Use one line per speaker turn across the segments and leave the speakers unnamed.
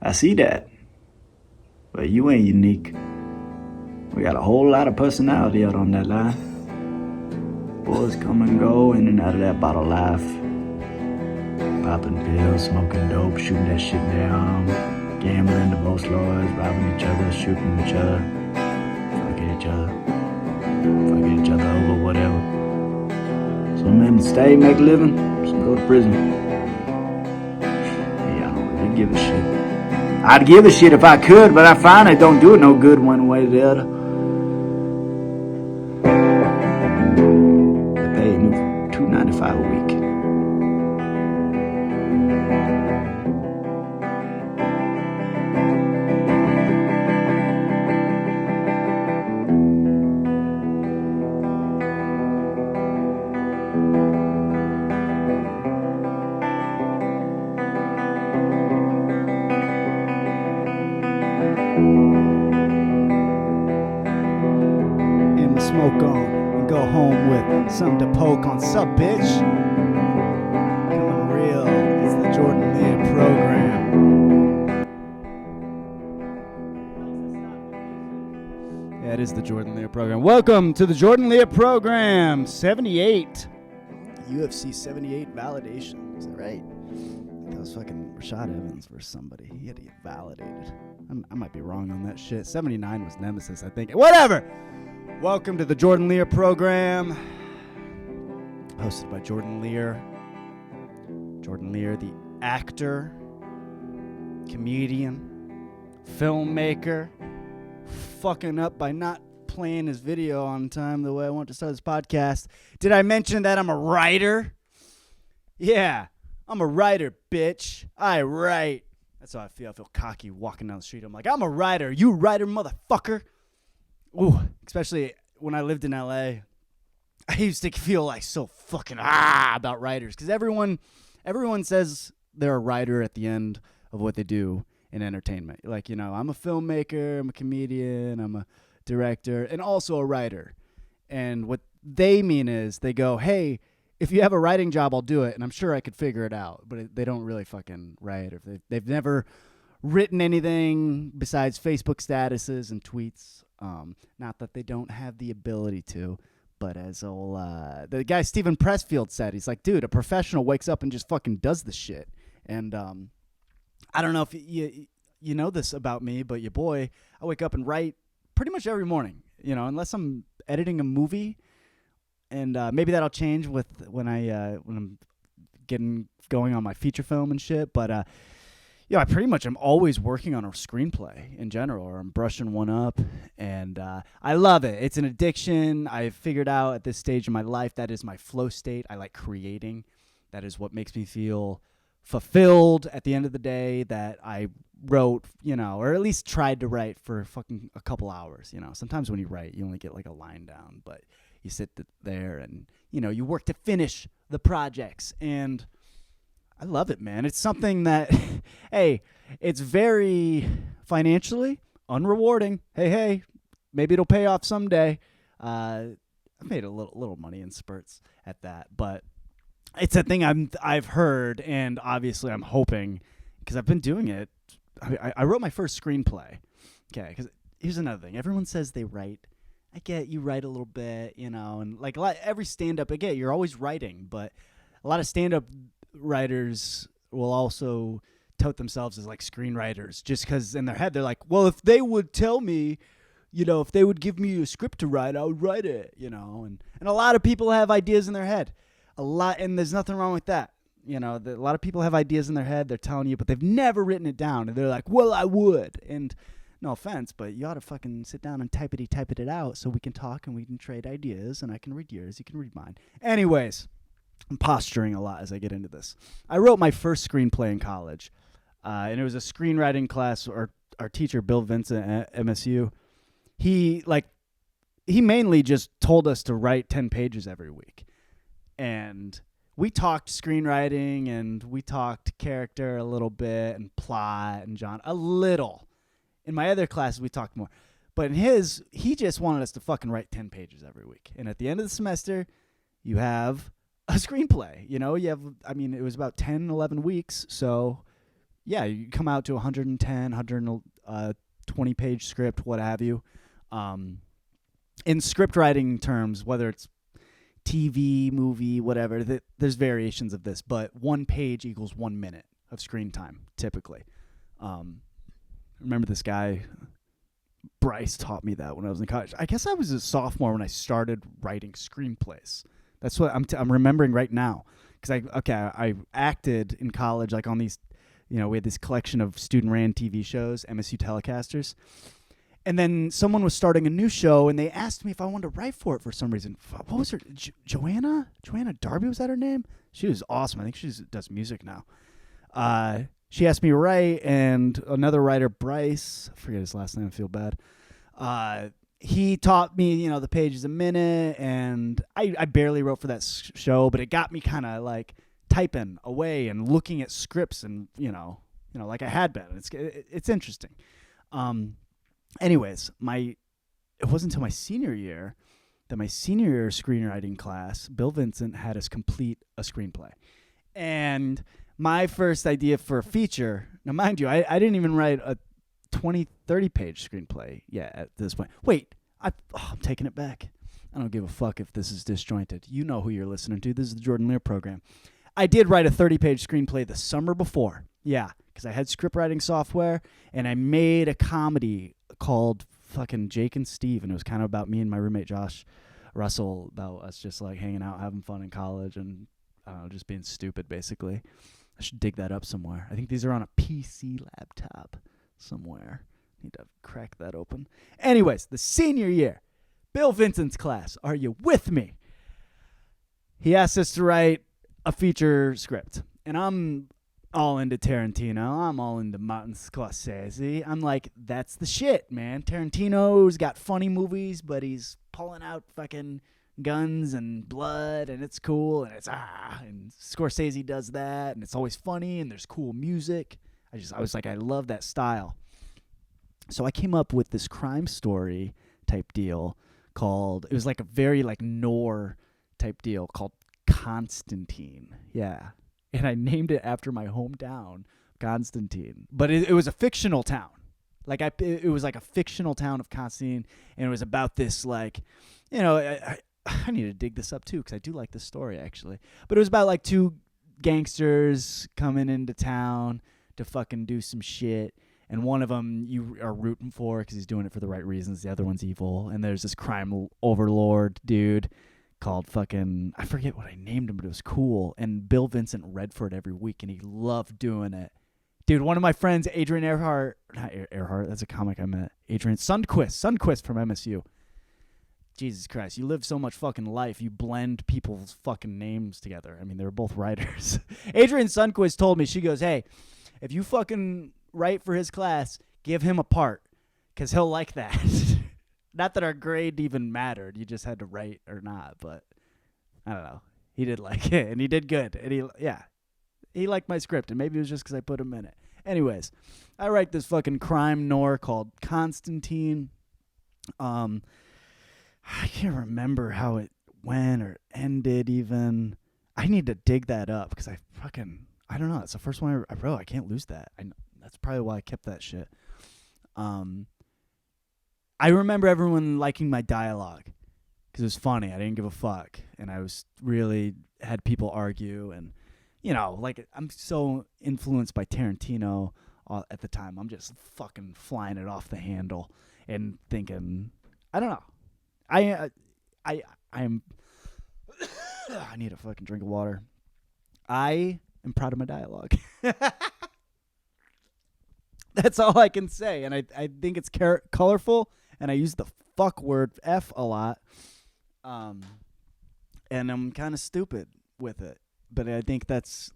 I see that. But you ain't unique. We got a whole lot of personality out on that line. Boys come and go in and out of that bottle life. Popping pills, smoking dope, shooting that shit down. Gambling, divorce lawyers, robbing each other, shooting each other. Fucking each other over, whatever. Some men stay, make a living, some go to prison. Yeah, I don't really give a shit. I'd give a shit if I could, but I find it don't do it no good one way or the other. They pay $2.95 a week.
Smoke on and go home with something to poke on. Sup, bitch? Coming real. It's the Jordan Leer program. Yeah, it is the Jordan Leer program. Welcome to the Jordan Leer program. 78. UFC 78 validation. Is that right? That was fucking Rashad Evans versus somebody. He had to get validated. I might be wrong on that shit. 79 was Nemesis, I think. Whatever. Welcome to the Jordan Leer program, hosted by Jordan Leer. Jordan Leer, the actor, comedian, filmmaker, fucking up by not playing his video on time the way I want to start this podcast. Did I mention that I'm a writer? Yeah, I'm a writer, bitch. I write. That's how I feel. I feel cocky walking down the street. I'm like, I'm a writer. You writer, motherfucker. Ooh, especially when I lived in LA, I used to feel like so fucking about writers because everyone says they're a writer at the end of what they do in entertainment. Like, you know, I'm a filmmaker, I'm a comedian, I'm a director, and also a writer. And what they mean is they go, hey, if you have a writing job, I'll do it, and I'm sure I could figure it out. But they don't really fucking write. If they've never written anything besides Facebook statuses and tweets. Not that they don't have the ability to, but as the guy Stephen Pressfield said, he's like, dude, a professional wakes up and just fucking does the shit. And I don't know if you know this about me, but your boy, I wake up and write pretty much every morning, you know, unless I'm editing a movie. And maybe that'll change when I'm getting going on my feature film and shit. But yeah, I pretty much am always working on a screenplay in general, or I'm brushing one up, and I love it. It's an addiction. I've figured out at this stage in my life that is my flow state. I like creating. That is what makes me feel fulfilled at the end of the day, that I wrote, you know, or at least tried to write for fucking a couple hours, you know. Sometimes when you write, you only get like a line down, but you sit there and, you know, you work to finish the projects, and I love it, man. It's something that, hey, it's very financially unrewarding. Hey, maybe it'll pay off someday. I made a little money in spurts at that, but it's a thing I've heard, and obviously I'm hoping, because I've been doing it. I wrote my first screenplay. Okay, because here's another thing. Everyone says they write. I get you write a little bit, you know, and like every stand-up, I get you're always writing, but a lot of stand-up writers will also tote themselves as like screenwriters, just because in their head they're like, well, if they would tell me, you know, if they would give me a script to write, I would write it, you know. And a lot of people have ideas in their head, and there's nothing wrong with that, you know. A lot of people have ideas in their head, they're telling you, but they've never written it down, and they're like, well, I would. And no offense, but you ought to fucking sit down and type it out so we can talk and we can trade ideas, and I can read yours, you can read mine. Anyways, I'm posturing a lot as I get into this. I wrote my first screenplay in college, and it was a screenwriting class. Our teacher, Bill Vincent at MSU, he mainly just told us to write 10 pages every week. And we talked screenwriting, and we talked character a little bit, and plot, and genre a little. In my other classes, we talked more. But in his, he just wanted us to fucking write 10 pages every week. And at the end of the semester, you have a screenplay. You know, it was about 10, 11 weeks. So yeah, you come out to 110, 120 page script, what have you. In script writing terms, whether it's TV, movie, whatever, there's variations of this, but 1 page equals 1 minute of screen time, typically. Remember this guy, Bryce, taught me that when I was in college. I guess I was a sophomore when I started writing screenplays. That's what I'm remembering right now. Because I acted in college, like on these, we had this collection of student-ran TV shows, MSU Telecasters. And then someone was starting a new show, and they asked me if I wanted to write for it for some reason. What was her? Joanna? Joanna Darby, was that her name? She was awesome. I think she does music now. She asked me to write, and another writer, Bryce, I forget his last name, I feel bad. He taught me, the pages a minute, and I barely wrote for that show, but it got me kind of like typing away and looking at scripts, and like I had been. It's interesting. Anyways, it wasn't until my senior year that my senior year screenwriting class, Bill Vincent had us complete a screenplay. And my first idea for a feature, now mind you, I didn't even write a 20, 30 page screenplay yet at this point. Wait, I'm taking it back. I don't give a fuck if this is disjointed. You know who you're listening to. This is the Jordan Leer program. I did write a 30-page screenplay the summer before. Yeah, because I had script writing software, and I made a comedy called fucking Jake and Steve, and it was kind of about me and my roommate Josh Russell, about us just like hanging out, having fun in college, and I don't know, just being stupid, basically. I should dig that up somewhere. I think these are on a PC laptop somewhere. Need to crack that open. Anyways, the senior year, Bill Vincent's class. Are you with me? He asked us to write a feature script, and I'm all into Tarantino. I'm all into Martin Scorsese. I'm like, that's the shit, man. Tarantino's got funny movies, but he's pulling out fucking guns and blood, and it's cool, and and Scorsese does that, and it's always funny, and there's cool music. I was like, I love that style. So I came up with this crime story type deal called, it was like a very like noir type deal called Constantine. Yeah. And I named it after my hometown, Constantine. But it was a fictional town. Like it was like a fictional town of Constantine, and it was about this like, I need to dig this up too because I do like this story actually. But it was about like two gangsters coming into town to fucking do some shit, and one of them you are rooting for because he's doing it for the right reasons. The other one's evil, and there's this crime overlord dude called fucking, I forget what I named him, but it was cool. And Bill Vincent read for it every week, and he loved doing it. Dude, one of my friends, Adrian Earhart, that's a comic I met. Adrian Sundquist from MSU. Jesus Christ, you live so much fucking life, you blend people's fucking names together. I mean, they were both writers. Adrian Sundquist told me, she goes, hey, if you fucking write for his class, give him a part, because he'll like that. Not that our grade even mattered. You just had to write or not, but I don't know. He did like it, and he did good. And he liked my script, and maybe it was just because I put him in it. Anyways, I write this fucking crime noir called Constantine. I can't remember how it went or ended even. I need to dig that up because I don't know. It's the first one I wrote. I can't lose that. That's probably why I kept that shit. I remember everyone liking my dialogue because it was funny. I didn't give a fuck. And I was really had people argue. And, like I'm so influenced by Tarantino at the time. I'm just fucking flying it off the handle and thinking, I don't know. I'm I need a fucking drink of water. I am proud of my dialogue. That's all I can say. And I think it's colorful. And I use the fuck word F a lot. And I'm kind of stupid with it. But I think that's,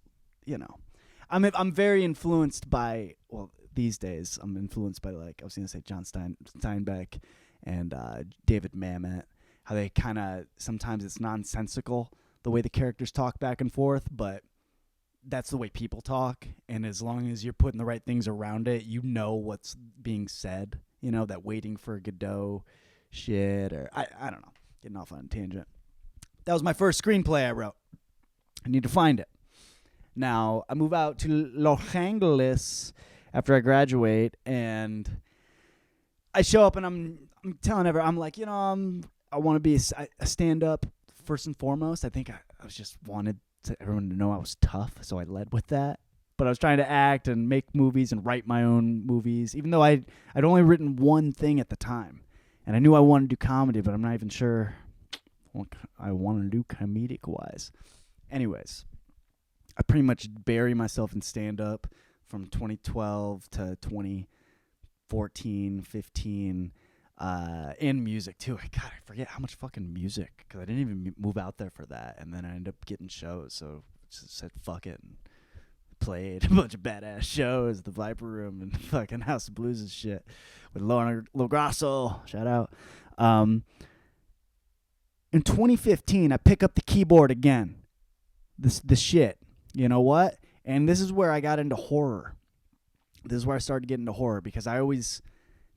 I'm very influenced by, well, these days, I'm influenced by, like, I was going to say John Steinbeck and David Mamet. How they kind of, sometimes it's nonsensical, the way the characters talk back and forth. But that's the way people talk. And as long as you're putting the right things around it, you know what's being said. That waiting for Godot shit, or I don't know, getting off on a tangent. That was my first screenplay I wrote. I need to find it. Now, I move out to Los Angeles after I graduate, and I show up, and I'm telling everyone, I'm like, I want to be a stand-up first and foremost. I think I was just wanted everyone to know I was tough, so I led with that. But I was trying to act and make movies and write my own movies, even though I'd only written one thing at the time. And I knew I wanted to do comedy, but I'm not even sure what I want to do comedic-wise. Anyways, I pretty much bury myself in stand-up from 2012 to 2014, 15, in music, too. God, I forget how much fucking music, because I didn't even move out there for that. And then I ended up getting shows, so just said fuck it and played a bunch of badass shows, the Viper Room and fucking House of Blues and shit with Lorna Lograsso. Shout out. In 2015, I pick up the keyboard again. The shit. You know what? And this is where I got into horror. This is where I started getting into horror, because I always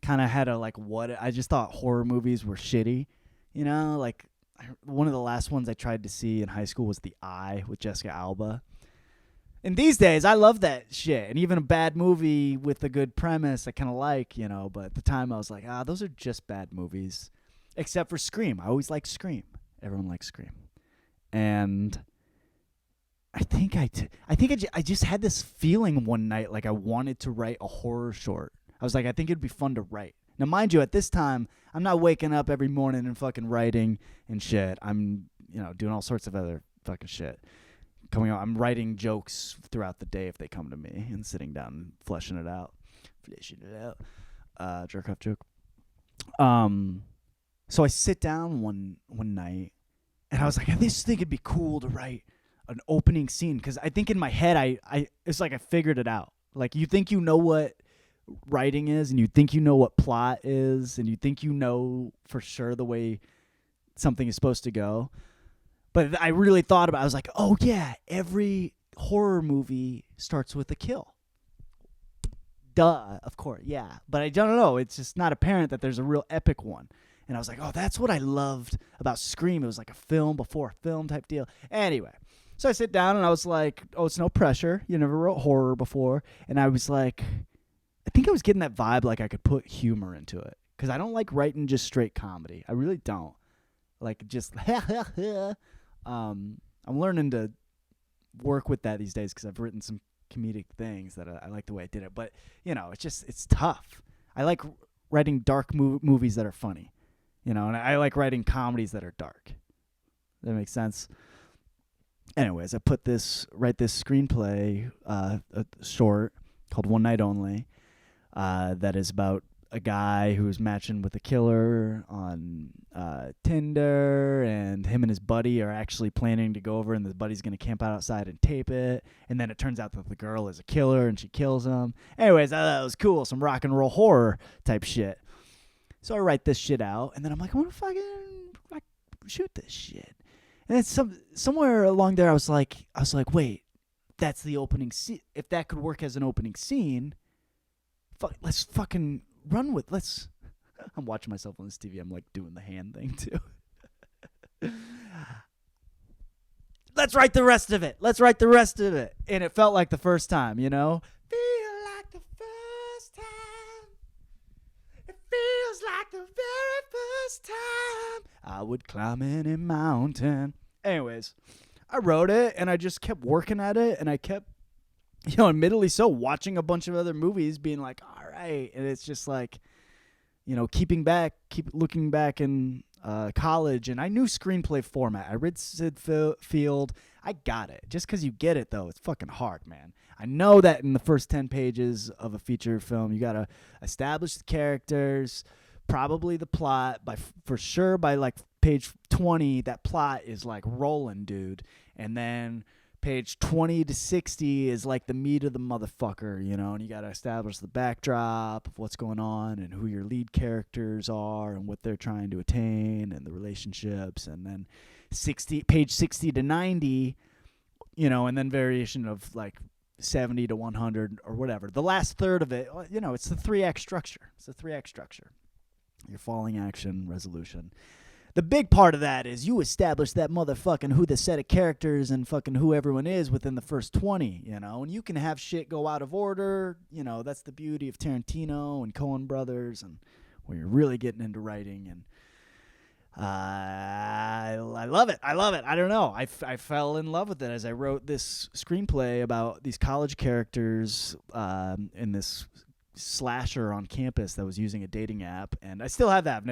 kind of had I just thought horror movies were shitty. Like one of the last ones I tried to see in high school was The Eye with Jessica Alba. And these days, I love that shit. And even a bad movie with a good premise, I kind of like, but at the time I was like, those are just bad movies. Except for Scream. I always liked Scream. Everyone likes Scream. And I think I just had this feeling one night like I wanted to write a horror short. I was like, I think it'd be fun to write. Now, mind you, at this time, I'm not waking up every morning and fucking writing and shit. I'm, doing all sorts of other fucking shit. I'm writing jokes throughout the day if they come to me, and sitting down and fleshing it out. Jerk off joke. So I sit down one night, and I was like, I just think it'd be cool to write an opening scene, because I think in my head, it's like I figured it out. Like, you think you know what writing is, and you think you know what plot is, and you think you know for sure the way something is supposed to go. But I really thought about it. I was like, oh, yeah, every horror movie starts with a kill. Duh, of course, yeah. But I don't know. It's just not apparent that there's a real epic one. And I was like, oh, that's what I loved about Scream. It was like a film before a film type deal. Anyway, so I sit down, and I was like, oh, it's no pressure. You never wrote horror before. And I was like, I think I was getting that vibe like I could put humor into it. Because I don't like writing just straight comedy. I really don't. Like, just I'm learning to work with that these days, because I've written some comedic things that I like the way I did it. But, it's tough. I like writing dark movies that are funny, and I like writing comedies that are dark. That makes sense? Anyways, I write this screenplay, a short called One Night Only, that is about a guy who's matching with a killer on Tinder, and him and his buddy are actually planning to go over, and the buddy's going to camp out outside and tape it, and then it turns out that the girl is a killer, and she kills him. Anyways, that was cool, some rock and roll horror type shit. So I write this shit out, and then I'm like, I want to fucking shoot this shit. And then somewhere along there, I was like, wait, that's the opening scene. If that could work as an opening scene, let's fucking run with. I'm watching myself on this TV. I'm like doing the hand thing too. Let's write the rest of it. And it felt like the first time, Feel like the first time. It feels like the very first time I would climb any mountain. Anyways, I wrote it, and I just kept working at it, and I kept, admittedly so, watching a bunch of other movies, being like, all right. And it's just like, keep looking back in college, and I knew screenplay format. I read Sid Field. I got it. Just because you get it, though, it's fucking hard, man. I know that in the first 10 pages of a feature film, you got to establish the characters, probably the plot. For sure, by like page 20, that plot is like rolling, dude. And then page 20 to 60 is like the meat of the motherfucker, and you got to establish the backdrop of what's going on and who your lead characters are and what they're trying to attain and the relationships. And then page 60 to 90, and then variation of like 70 to 100 or whatever. The last third of it, it's the 3-act structure. Your falling action, resolution. the big part of that is you establish that motherfucking who the set of characters and fucking who everyone is within the first 20, and you can have shit go out of order. That's the beauty of Tarantino and Coen brothers, and where you're really getting into writing. And I love it. I don't know. I fell in love with it as I wrote this screenplay about these college characters in this slasher on campus that was using a dating app, and I still have that.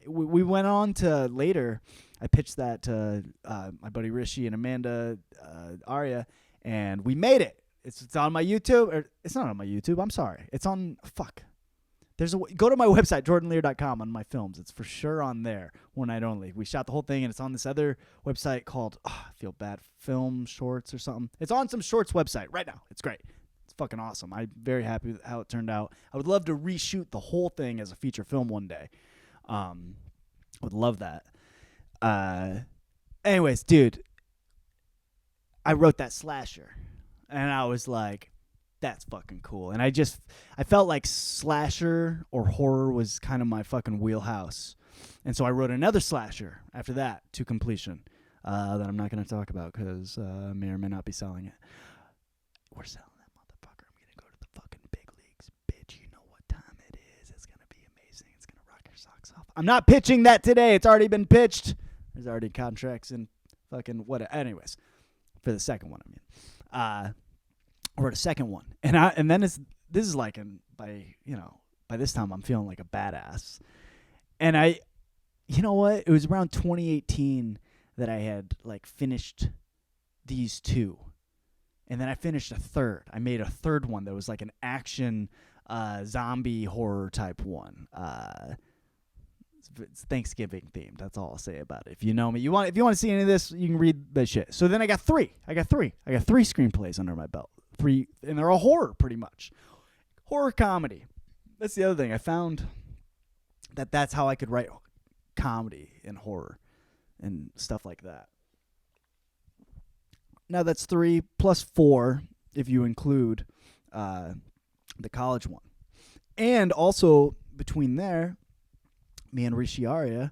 We went on to later. I pitched that to my buddy Rishi and Amanda Arya, and we made it. It's on my YouTube. Or it's not on my YouTube. I'm sorry. It's on go to my website, jordanlear.com, on my films. It's for sure on there. One night only. We shot the whole thing, and it's on this other website called I feel bad, Film Shorts or something. It's on some Shorts website right now. It's great. It's fucking awesome. I'm very happy with how it turned out. I would love to reshoot the whole thing as a feature film one day. I would love that. Anyways, dude, I wrote that slasher, and I was like, that's fucking cool. And I felt like slasher or horror was kind of my fucking wheelhouse. And so I wrote another slasher after that to completion that I'm not going to talk about because I may or may not be selling it. We're selling that motherfucker. I'm going to go to the fucking big leagues. Bitch, you know what time it is. It's going to be amazing. It's going to rock your socks off. I'm not pitching that today. It's already been pitched. There's already contracts and fucking whatever. Anyways, for the second one, I wrote a second one, and then this is like by this time I'm feeling like a badass, and you know what? It was around 2018 that I had like finished these two, and then I finished a third. I made a third one that was like an action zombie horror type one. It's Thanksgiving themed. That's all I'll say about it. If you know me, if you want to see any of this, you can read the shit. So then I got three screenplays under my belt. 3, and they're all horror, pretty much. Horror comedy. That's the other thing. I found that's how I could write comedy and horror and stuff like that. Now that's 3 plus 4 if you include the college one. And also between there, me and Rishi Arya,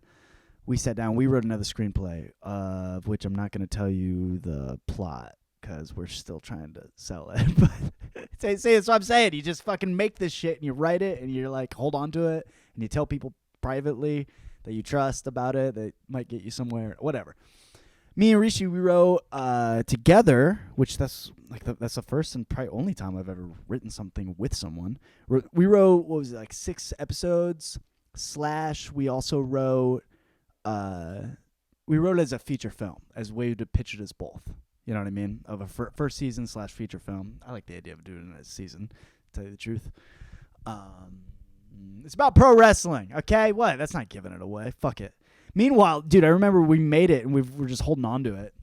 we sat down. We wrote another screenplay, of which I'm not going to tell you the plot, because we're still trying to sell it. But say that's what I'm saying. You just fucking make this shit and you write it and you're like, hold on to it, and you tell people privately that you trust about it that might get you somewhere, whatever. Me and Rishi, we wrote together, which that's the first and probably only time I've ever written something with someone. We wrote, 6 episodes / we also wrote we wrote it as a feature film, as a way to pitch it as both. You know what I mean? Of a first season / feature film. I like the idea of doing it as a season, to tell you the truth. It's about pro wrestling, okay? What? That's not giving it away. Fuck it. Meanwhile, dude, I remember we made it, and we're just holding on to it.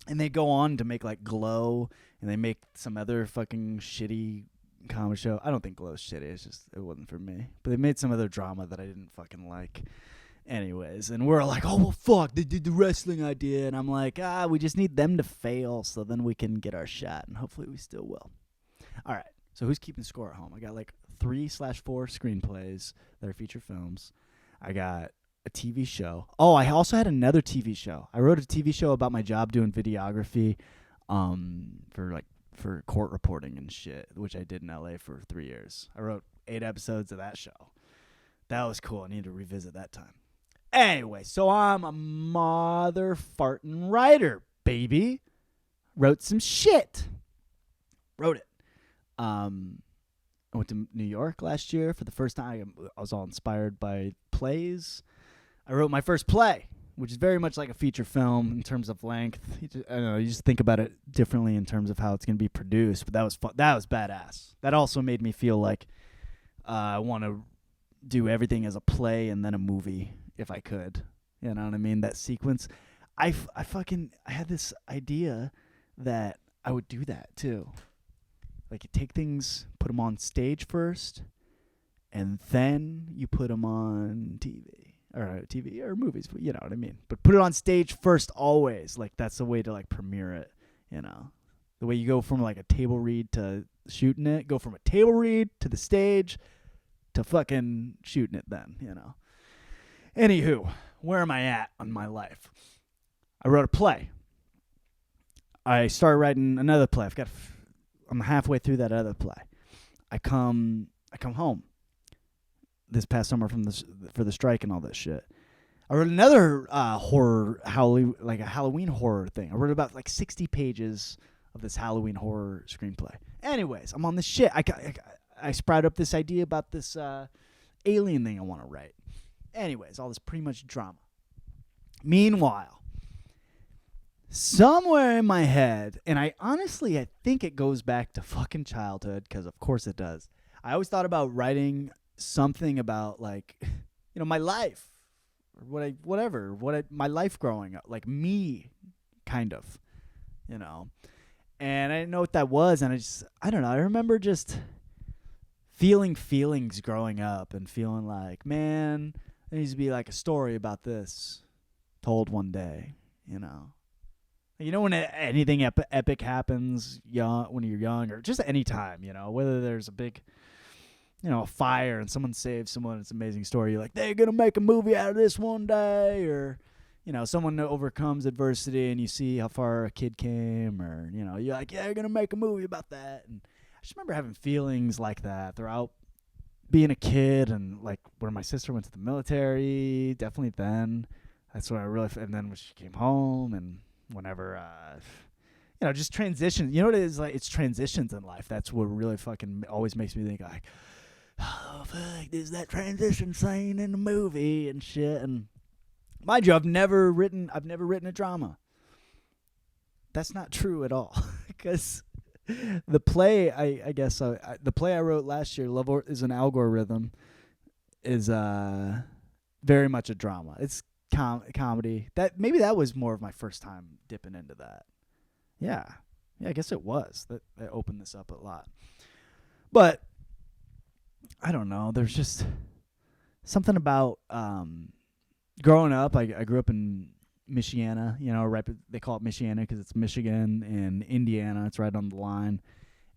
And they go on to make, like, Glow, and they make some other fucking shitty comedy show. I don't think Glow's shitty. It's just, it wasn't for me. But they made some other drama that I didn't fucking like. Anyways, and we're like, oh, well, fuck, they did the wrestling idea. And I'm like, we just need them to fail so then we can get our shot. And hopefully we still will. All right, so who's keeping score at home? I got like 3 / 4 screenplays that are feature films. I got a TV show. Oh, I also had another TV show. I wrote a TV show about my job doing videography for court reporting and shit, which I did in LA for 3 years. I wrote 8 episodes of that show. That was cool. I need to revisit that time. Anyway, so I'm a mother-fartin' writer, baby. Wrote some shit. Wrote it. I went to New York last year for the first time. I was all inspired by plays. I wrote my first play, which is very much like a feature film in terms of length. You just think about it differently in terms of how it's going to be produced. But that was fun. That was badass. That also made me feel like I want to do everything as a play and then a movie if I could. You know what I mean? That sequence. I had this idea that I would do that too. Like, you take things, put them on stage first, and then you put them on TV or movies, you know what I mean? But put it on stage first always. Like, that's the way to, like, premiere it, you know? The way you go from, like, a table read to shooting it, go from a table read to the stage to fucking shooting it then, you know? Anywho, where am I at on my life? I wrote a play. I started writing another play. I'm halfway through that other play. I come home this past summer for the strike and all that shit. I wrote another horror, like a Halloween horror thing. I wrote about like 60 pages of this Halloween horror screenplay. Anyways, I'm on this shit. I sprouted up this idea about this alien thing I want to write. Anyways, all this pretty much drama. Meanwhile, somewhere in my head, and I think it goes back to fucking childhood, because of course it does. I always thought about writing something about, like, my life, or my life growing up, like me, kind of, And I didn't know what that was, and I don't know. I remember just feeling feelings growing up and feeling like, man, there needs to be like a story about this told one day, when anything epic happens when you're young, or just any time, whether there's a big, a fire and someone saves someone, it's an amazing story. You're like, they're going to make a movie out of this one day, or, someone overcomes adversity and you see how far a kid came, or, you're like, yeah, they're going to make a movie about that. And I just remember having feelings like that throughout being a kid, and like when my sister went to the military, definitely then. That's what I really, and then when she came home, and whenever, just transitions. You know what it is? Like, it's transitions in life. That's what really fucking always makes me think, like, oh, fuck, there's that transition scene in the movie and shit. And mind you, I've never written a drama. That's not true at all, because the play, I guess, the play I wrote last year, Love is an Algorithm, is very much a drama. It's comedy. Maybe that was more of my first time dipping into that. Yeah, I guess it was. That opened this up a lot. But I don't know. There's just something about growing up. I grew up in Michiana. They call it Michiana because it's Michigan and Indiana. It's right on the line,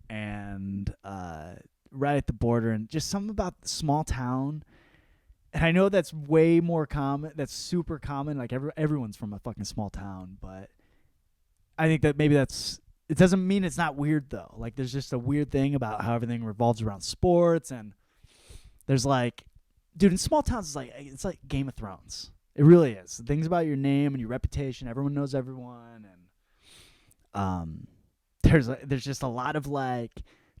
and right at the border. And just something about the small town. And I know that's way more common. That's super common. Like everyone's from a fucking small town, but I think that maybe it doesn't mean it's not weird though. Like there's just a weird thing about how everything revolves around sports, and there's like, dude, in small towns it's like Game of Thrones. It really is. The things about your name and your reputation. Everyone knows everyone, and there's just a lot of like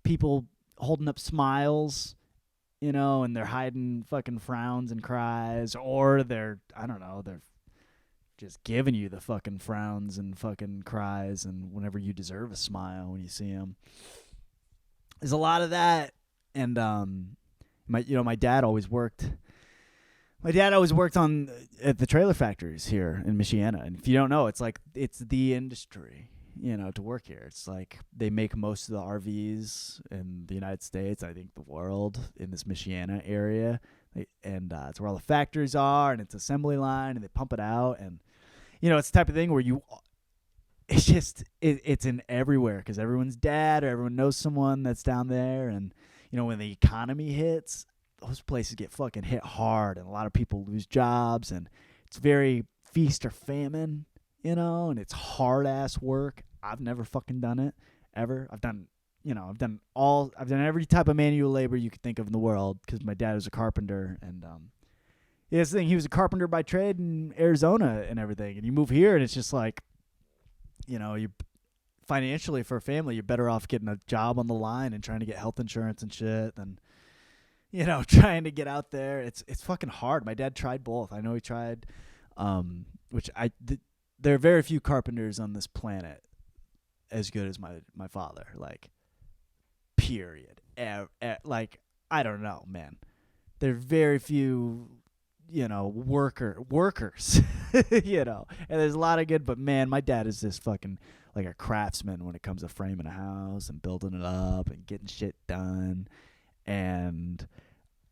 people holding up smiles. And they're hiding fucking frowns and cries, or they're just giving you the fucking frowns and fucking cries, and whenever you deserve a smile when you see them. There's a lot of that, and my dad always worked on at the trailer factories here in Michiana, and if you don't know, it's the industry. To work here. It's like they make most of the RVs in the United States, I think the world, in this Michiana area. And it's where all the factories are, and it's assembly line, and they pump it out. And, it's the type of thing where it's in everywhere, because everyone's dad or everyone knows someone that's down there. And, when the economy hits, those places get fucking hit hard, and a lot of people lose jobs, and it's very feast or famine. And it's hard ass work. I've never fucking done it ever. I've done every type of manual labor you could think of in the world, because my dad was a carpenter, and that's the thing. He was a carpenter by trade in Arizona and everything. And you move here, and it's just like, you financially for a family, you're better off getting a job on the line and trying to get health insurance and shit than, trying to get out there. It's fucking hard. My dad tried both. I know he tried, there are very few carpenters on this planet as good as my father. Like, period. Like, I don't know, man. There are very few, workers, and there's a lot of good, but man, my dad is just fucking like a craftsman when it comes to framing a house and building it up and getting shit done. And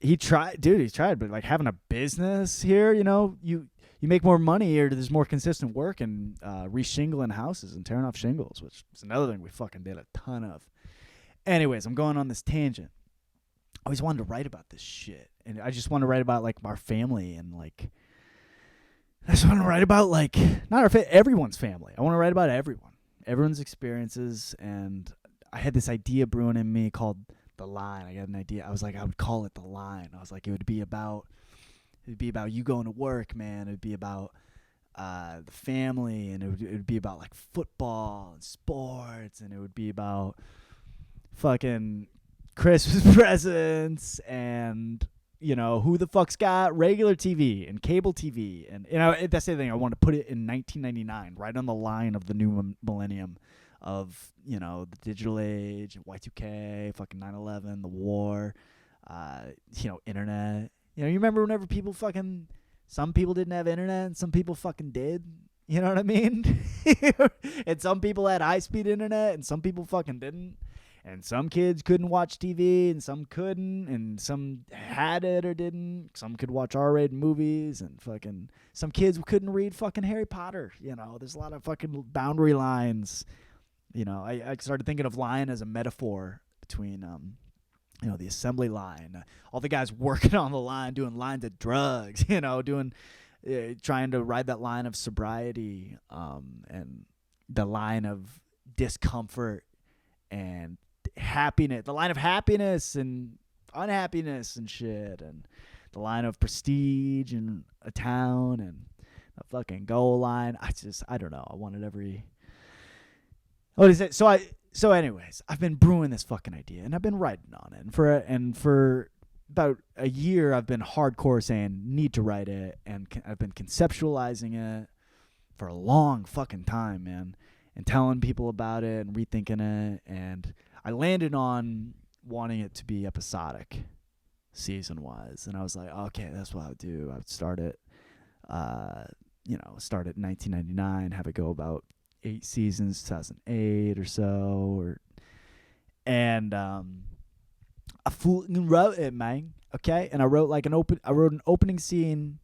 he tried, but like having a business here, you make more money, or there's more consistent work, and re-shingling houses and tearing off shingles, which is another thing we fucking did a ton of. Anyways, I'm going on this tangent. I always wanted to write about this shit, and I just want to write about like our family and like I just want to write about, like, not everyone's family. I want to write about everyone's experiences. And I had this idea brewing in me called The Line. I got an idea. I was like, I would call it The Line. I was like, it'd be about you going to work, man. It'd be about the family, and it would be about, like, football and sports, and it would be about fucking Christmas presents, and who the fuck's got regular TV and cable TV, and that's the thing. I want to put it in 1999, right on the line of the new millennium, of the digital age, Y2K, fucking 9/11, the war, internet. You remember whenever people fucking, some people didn't have internet and some people fucking did. You know what I mean? And some people had high-speed internet and some people fucking didn't. And some kids couldn't watch TV and some couldn't. And some had it or didn't. Some could watch R-rated movies, and fucking some kids couldn't read fucking Harry Potter. There's a lot of fucking boundary lines. I started thinking of line as a metaphor between the assembly line, all the guys working on the line, doing lines of drugs, trying to ride that line of sobriety, and the line of discomfort and happiness, the line of happiness and unhappiness and shit, and the line of prestige and a town, and the fucking goal line. I don't know. I wanted what is it? So anyways, I've been brewing this fucking idea, and I've been writing on it. And for about a year, I've been hardcore saying, need to write it. And I've been conceptualizing it for a long fucking time, man. And telling people about it and rethinking it. And I landed on wanting it to be episodic, season-wise. And I was like, okay, that's what I would do. I would start it, start it in 1999, have it go about 8 seasons, 2008 or so, and I fucking wrote it, man. Okay, and I wrote an opening scene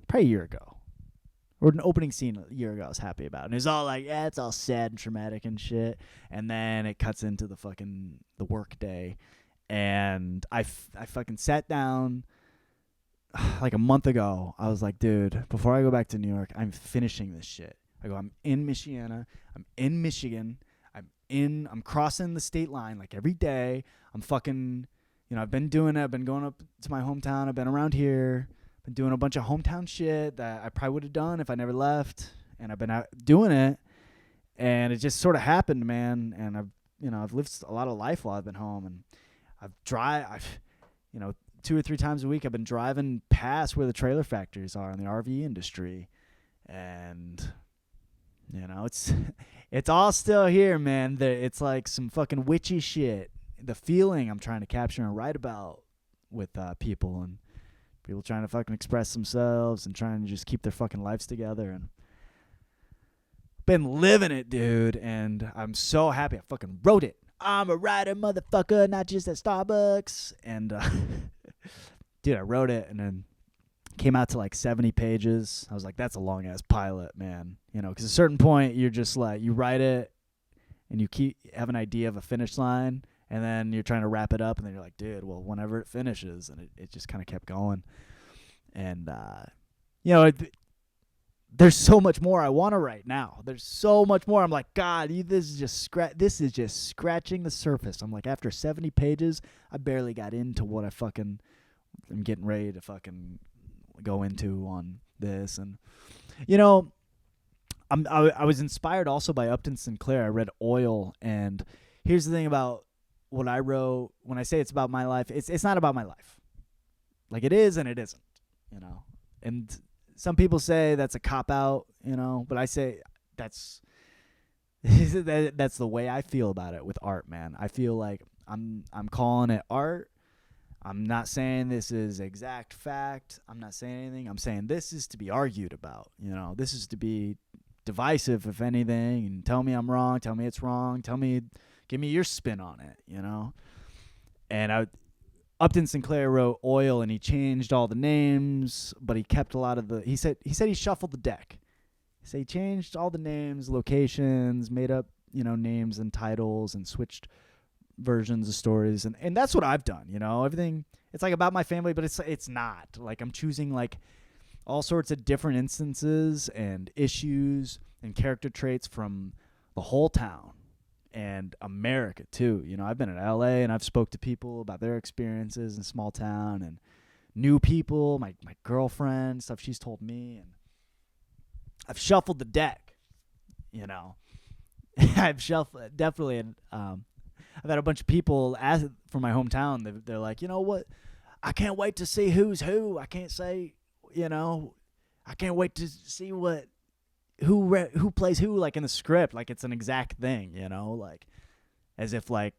probably a year ago. I wrote an opening scene a year ago I was happy about, and it was all like, yeah, it's all sad and traumatic and shit, and then it cuts into the work day, and I fucking sat down like a month ago. I was like, dude, before I go back to New York, I'm finishing this shit. I'm in Michiana. I'm in Michigan. I'm crossing the state line like every day. I'm fucking, I've been doing it. I've been going up to my hometown. I've been around here. Been doing a bunch of hometown shit that I probably would have done if I never left. And I've been out doing it. And it just sort of happened, man. And I've lived a lot of life while I've been home. And I've 2 or 3 times a week, I've been driving past where the trailer factories are in the RV industry. And it's all still here, man. It's like some fucking witchy shit. The feeling I'm trying to capture and write about with people, and people trying to fucking express themselves and trying to just keep their fucking lives together. And been living it, dude. And I'm so happy I fucking wrote it. I'm a writer, motherfucker, not just at Starbucks. And dude, I wrote it, and then came out to like 70 pages. I was like, that's a long ass pilot, man. Because at a certain point, you're just like, you write it and you have an idea of a finish line, and then you're trying to wrap it up, and then you're like, dude, well, whenever it finishes. And it just kind of kept going. And, there's so much more I want to write now. There's so much more. I'm like, God, this is just scratching the surface. I'm like, after 70 pages, I barely got into what I'm getting ready to fucking go into on this. And I was inspired also by Upton Sinclair. I read Oil, and here's the thing about what I wrote. When I say it's about my life, it's not about my life. Like, it is and it isn't, and some people say that's a cop out, but I say that's the way I feel about it with art, man. I feel like I'm calling it art. I'm not saying this is exact fact. I'm not saying anything. I'm saying this is to be argued about. This is to be divisive, if anything, and tell me I'm wrong. Tell me it's wrong. Give me your spin on it, And Upton Sinclair wrote Oil, and he changed all the names, but he kept a lot of he said he shuffled the deck. So he changed all the names, locations, made up, names and titles, and switched versions of stories, and that's what I've done. Everything, it's like about my family, but it's not like I'm choosing, like, all sorts of different instances and issues and character traits from the whole town and America too. You know, I've been in LA and I've spoke to people about their experiences in small town and new people, my girlfriend, stuff she's told me, and I've shuffled the deck, you know. I've shuffled, definitely, and I've had a bunch of people ask from my hometown. They're like, you know what? I can't wait to see who's who. I can't say, you know, I can't wait to see who plays who, like in the script, like it's an exact thing, you know, like as if like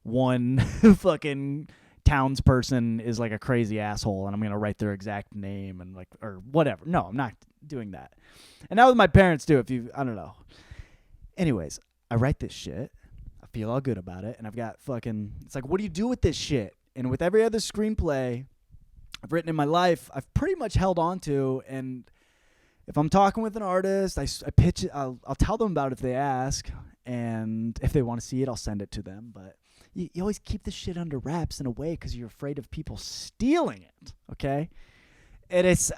one fucking townsperson is like a crazy asshole and I'm gonna write their exact name and like or whatever. No, I'm not doing that. And now with my parents too. I don't know. Anyways, I write this shit. I feel all good about it, and I've got fucking. It's like, what do you do with this shit? And with every other screenplay I've written in my life, I've pretty much held on to. And if I'm talking with an artist, I pitch it. I'll tell them about it if they ask, and if they want to see it, I'll send it to them. But you always keep this shit under wraps in a way because you're afraid of people stealing it. Okay, and it's.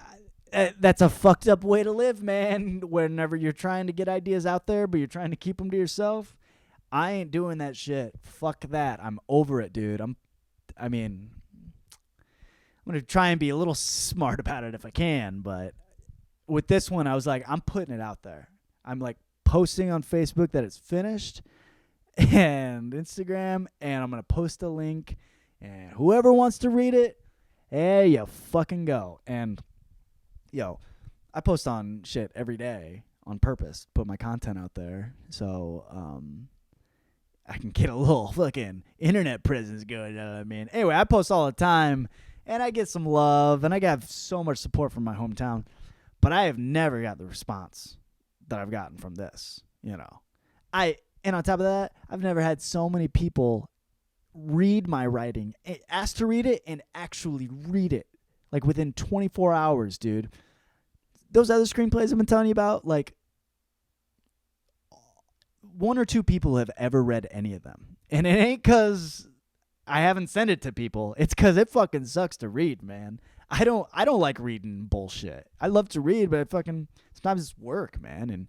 That's a fucked up way to live, man. Whenever you're trying to get ideas out there, but you're trying to keep them to yourself, I ain't doing that shit. Fuck that. I'm over it, dude. I'm gonna try and be a little smart about it if I can, but with this one, I was like, I'm putting it out there. I'm like posting on Facebook that it's finished, and Instagram, and I'm gonna post a link, and whoever wants to read it, hey, you fucking go. And yo, I post on shit every day on purpose, put my content out there, so I can get a little fucking internet presence going, you know what I mean? Anyway, I post all the time, and I get some love, and I got so much support from my hometown, but I have never got the response that I've gotten from this, you know? And on top of that, I've never had so many people read my writing, ask to read it, and actually read it. Like within 24 hours, dude. Those other screenplays I've been telling you about, like, one or two people have ever read any of them. And it ain't because I haven't sent it to people. It's because it fucking sucks to read, man. I don't like reading bullshit. I love to read, but sometimes it's work, man. And,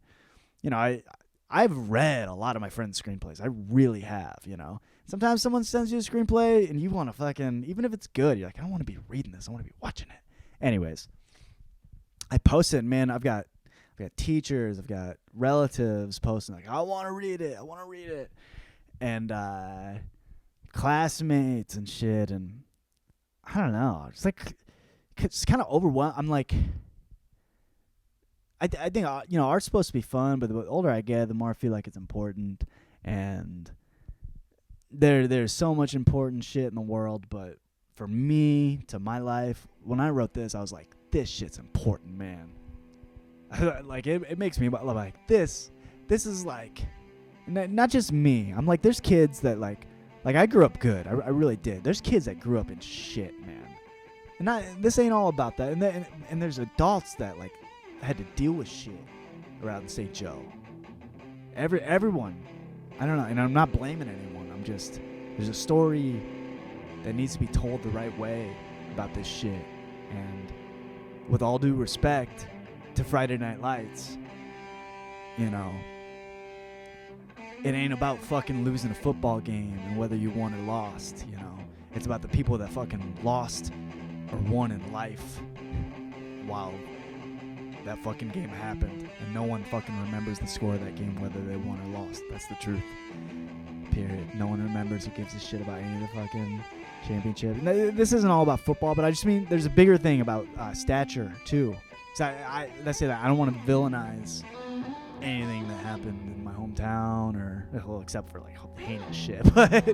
you know, I've read a lot of my friends' screenplays. I really have, you know. Sometimes someone sends you a screenplay and you want to fucking, even if it's good, you're like, I don't want to be reading this. I want to be watching it. Anyways, I post it, man. I've got teachers, I've got relatives posting like, I want to read it. And classmates and shit. And I don't know. It's kind of overwhelmed. I'm like, I think, you know, art's supposed to be fun, but the older I get, the more I feel like it's important. And there's so much important shit in the world, but for me, to my life, when I wrote this, I was like, this shit's important, man. Like, it makes me like, this is like, not just me. I'm like, there's kids that like I grew up good. I really did. There's kids that grew up in shit, man. And this ain't all about that. And there's adults that like had to deal with shit around St. Joe. Everyone. I don't know, and I'm not blaming anyone. I'm just, there's a story that needs to be told the right way about this shit. And with all due respect to Friday Night Lights, you know, it ain't about fucking losing a football game and whether you won or lost, you know. It's about the people that fucking lost or won in life while that fucking game happened, and no one fucking remembers the score of that game, whether they won or lost. That's the truth. Period. No one remembers or gives a shit about any of the fucking championship. This isn't all about football, but I just mean there's a bigger thing about stature too. Let's say that I don't want to villainize anything that happened in my hometown, or well, except for like heinous shit. But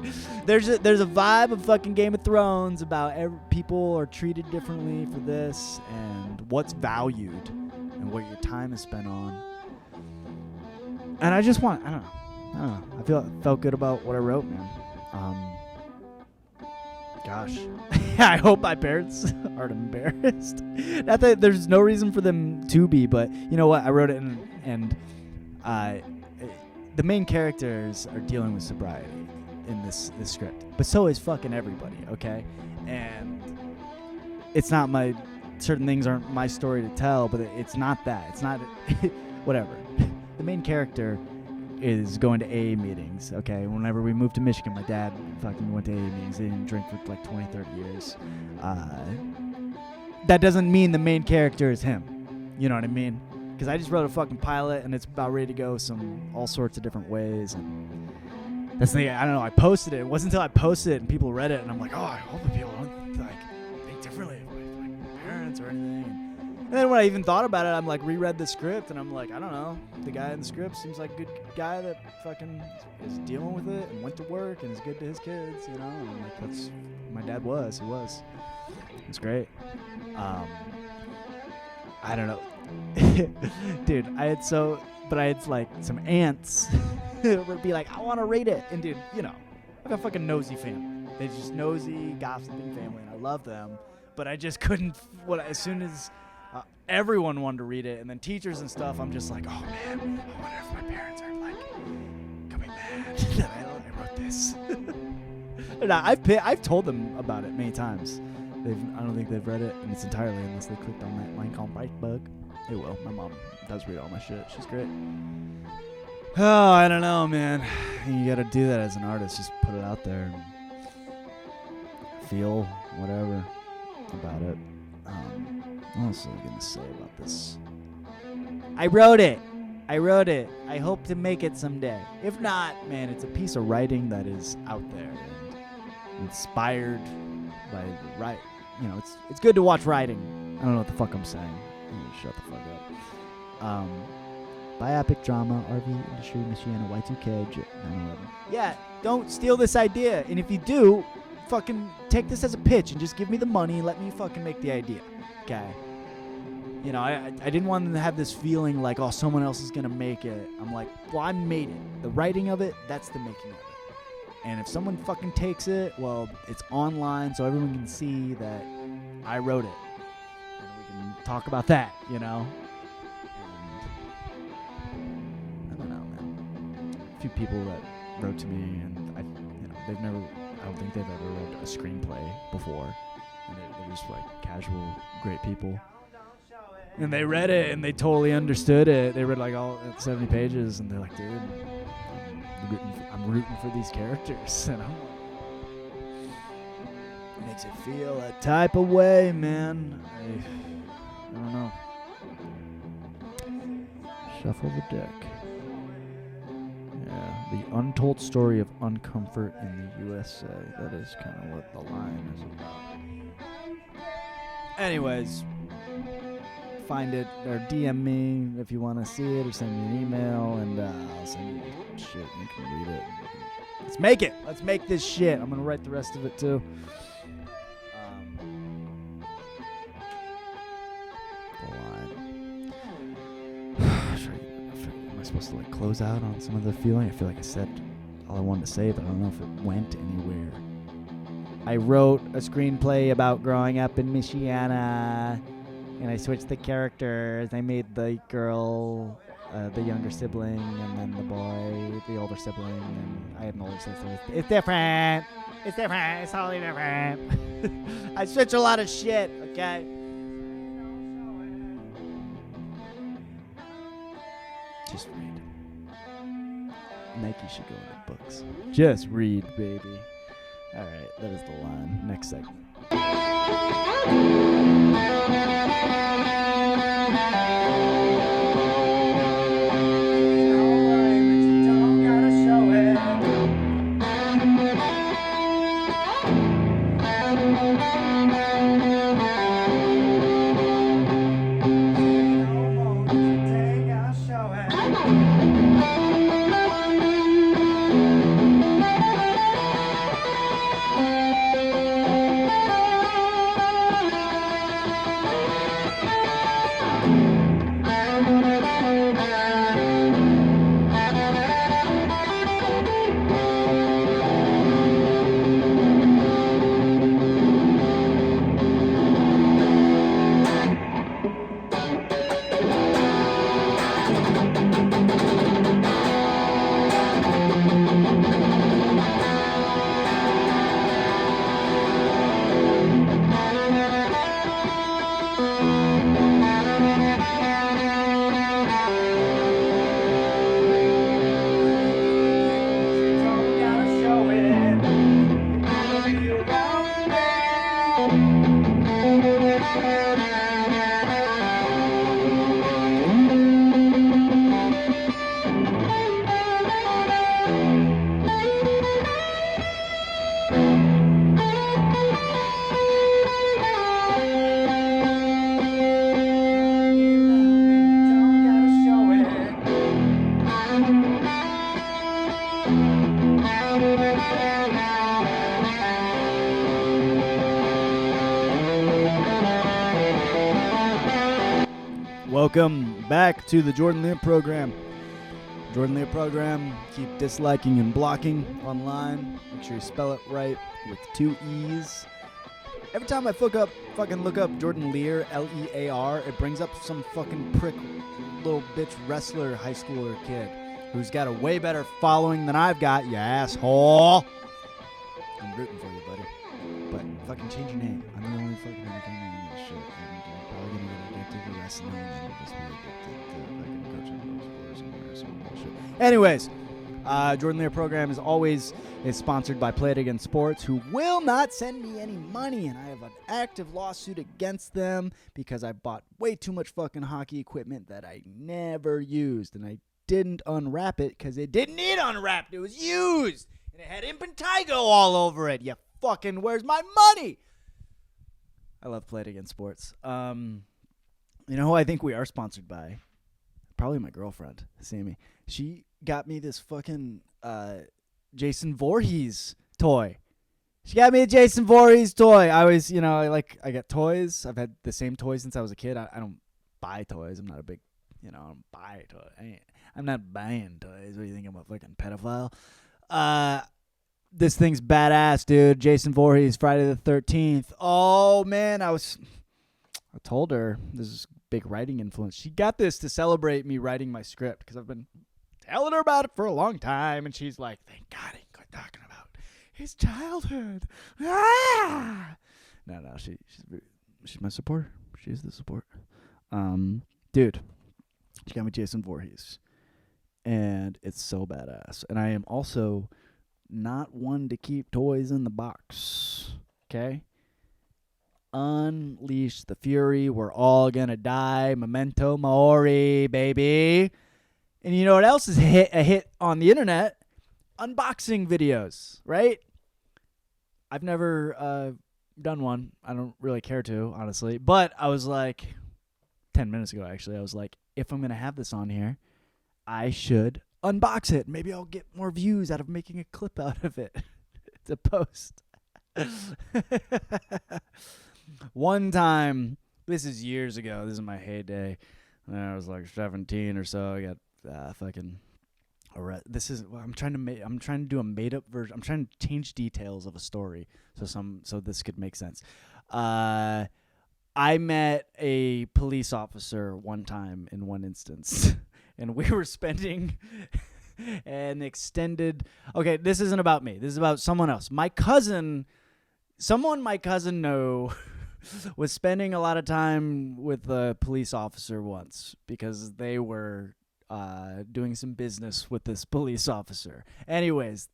there's a vibe of fucking Game of Thrones about people are treated differently for this, and what's valued, and what your time is spent on. And I just want, I don't know. I felt good about what I wrote, man. Gosh. I hope my parents aren't embarrassed. Not that there's no reason for them to be, but you know what? I wrote it and the main characters are dealing with sobriety in this script. But so is fucking everybody, okay? And it's not my certain things aren't my story to tell, but it's not that. It's not whatever. The main character is going to AA meetings, okay? Whenever we moved to Michigan, my dad fucking went to AA meetings. They didn't drink for like 20, 30 years. That doesn't mean the main character is him. You know what I mean? Because I just wrote a fucking pilot, and it's about ready to go all sorts of different ways. And that's the thing. I don't know. I posted it. It wasn't until I posted it and people read it, and I'm like, oh, I hope the people don't think differently of my parents or anything. And then when I even thought about it, I'm like, reread the script, and I'm like, I don't know. The guy in the script seems like a good guy that fucking is dealing with it and went to work and is good to his kids, you know. And I'm like, that's my dad was. He was. It was great. I don't know. Dude, I had like some aunts would be like, I want to read it. And dude, you know, I have a fucking nosy family. They're just nosy, gossiping family, and I love them. But I just couldn't, as soon as everyone wanted to read it, and then teachers and stuff, I'm just like, oh man, I wonder if my parents are like, coming mad that I wrote this. And I've told them about it many times. I don't think they've read it in its entirely unless they clicked on that link on Facebook. They will. My mom does read all my shit. She's great. Oh, I don't know, man. You gotta do that as an artist. Just put it out there and feel whatever about it. What else was I gonna say about this? I wrote it. I hope to make it someday. If not, man, it's a piece of writing that is out there and inspired by right. You know, it's good to watch writing. I don't know what the fuck I'm saying. Shut the fuck up. Biopic drama, RV industry, Michiana, Y2K, 9/11. Yeah, don't steal this idea. And if you do, fucking take this as a pitch and just give me the money and let me fucking make the idea. Okay? You know, I didn't want them to have this feeling like, oh, someone else is going to make it. I'm like, well, I made it. The writing of it, that's the making of it. And if someone fucking takes it, well, it's online so everyone can see that I wrote it. And we can talk about that, you know? And I don't know, man. A few people that wrote to me, and I don't think they've ever read a screenplay before. And they're just like casual, great people. And they read it and they totally understood it. They read like all 70 pages and they're like, dude, I'm rooting for these characters. And I'm like, it makes you feel that type of way, man. I don't know. Shuffle the deck. Yeah, the untold story of uncomfort in the USA. That is kind of what the line is about. Anyways, find it or DM me if you want to see it, or send me an email, and I'll send you shit. You can read it. Let's make it. Let's make this shit. I'm gonna write the rest of it too. The line. Am I supposed to like close out on some of the feeling? I feel like I said all I wanted to say, but I don't know if it went anywhere. I wrote a screenplay about growing up in Michiana. And I switched the characters. I made the girl the younger sibling, and then the boy the older sibling, and I had an older sister. It's different. It's different. It's totally different. I switch a lot of shit, okay? Just read. Nike should go into books. Just read, baby. All right, that is the line. Next segment. Welcome back to the Jordan Leer program. Jordan Leer program. Keep disliking and blocking online. Make sure you spell it right with 2 E's. Every time I fucking look up Jordan Leer, Lear, it brings up some fucking prick, little bitch wrestler high schooler kid who's got a way better following than I've got, you asshole. I'm rooting for you, buddy. But fucking change your name. I'm the only fucking entertainer in this shit. You're probably gonna get addicted to wrestling and you'll just be addicted to fucking coaching sports and some bullshit. Anyways, Jordan Leer program is sponsored by Play It Again Sports, who will not send me any money, and I have an active lawsuit against them because I bought way too much fucking hockey equipment that I never used, and I didn't unwrap it because it didn't need unwrapped. It was used, and it had impetigo all over it. You fucking, where's my money? I love Play It Again Sports. You know who I think we are sponsored by? Probably my girlfriend, Sammy. She got me this fucking Jason Voorhees toy. She got me a Jason Voorhees toy. I always, I get toys. I've had the same toys since I was a kid. I don't buy toys. I'm not a big, I don't buy toys. I'm not buying toys. What do you think? I'm a fucking pedophile? This thing's badass, dude. Jason Voorhees, Friday the 13th. Oh, man. I told her this is big writing influence. She got this to celebrate me writing my script because I've been telling her about it for a long time, and she's like, thank God he quit talking about his childhood. Ah! No, she's my supporter. She's the support. Dude, she got me Jason Voorhees, and it's so badass. And I am also not one to keep toys in the box, okay? Unleash the fury. We're all gonna die. Memento mori, baby. And you know what else is a hit on the internet? Unboxing videos, right? I've never done one. I don't really care to, honestly. But I was like, 10 minutes ago, actually, I was like, if I'm going to have this on here, I should unbox it. Maybe I'll get more views out of making a clip out of it to post. One time, this is years ago. This is my heyday. I was like 17 or so. I got I'm trying to do a made up version. I'm trying to change details of a story so this could make sense. I met a police officer one time in one instance, and we were spending an extended. Okay, this isn't about me. This is about someone else. My cousin know was spending a lot of time with a police officer once because they were doing some business with this police officer. Anyways,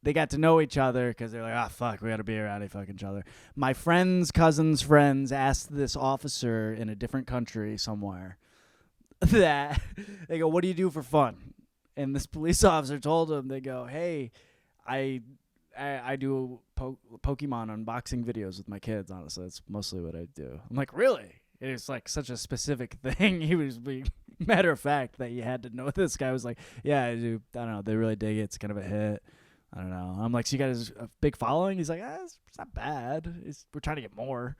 they got to know each other because they're like, fuck, we got to be around each other. My cousin's friends asked this officer in a different country somewhere that they go, what do you do for fun? And this police officer told them, they go, hey, I do Pokemon unboxing videos with my kids, honestly. That's mostly what I do. I'm like, really? It's like such a specific thing. He was being matter of fact that you had to know. This guy was like, yeah, I do. I don't know. They really dig it. It's kind of a hit. I don't know. I'm like, so you got a big following? He's like, it's not bad. We're trying to get more.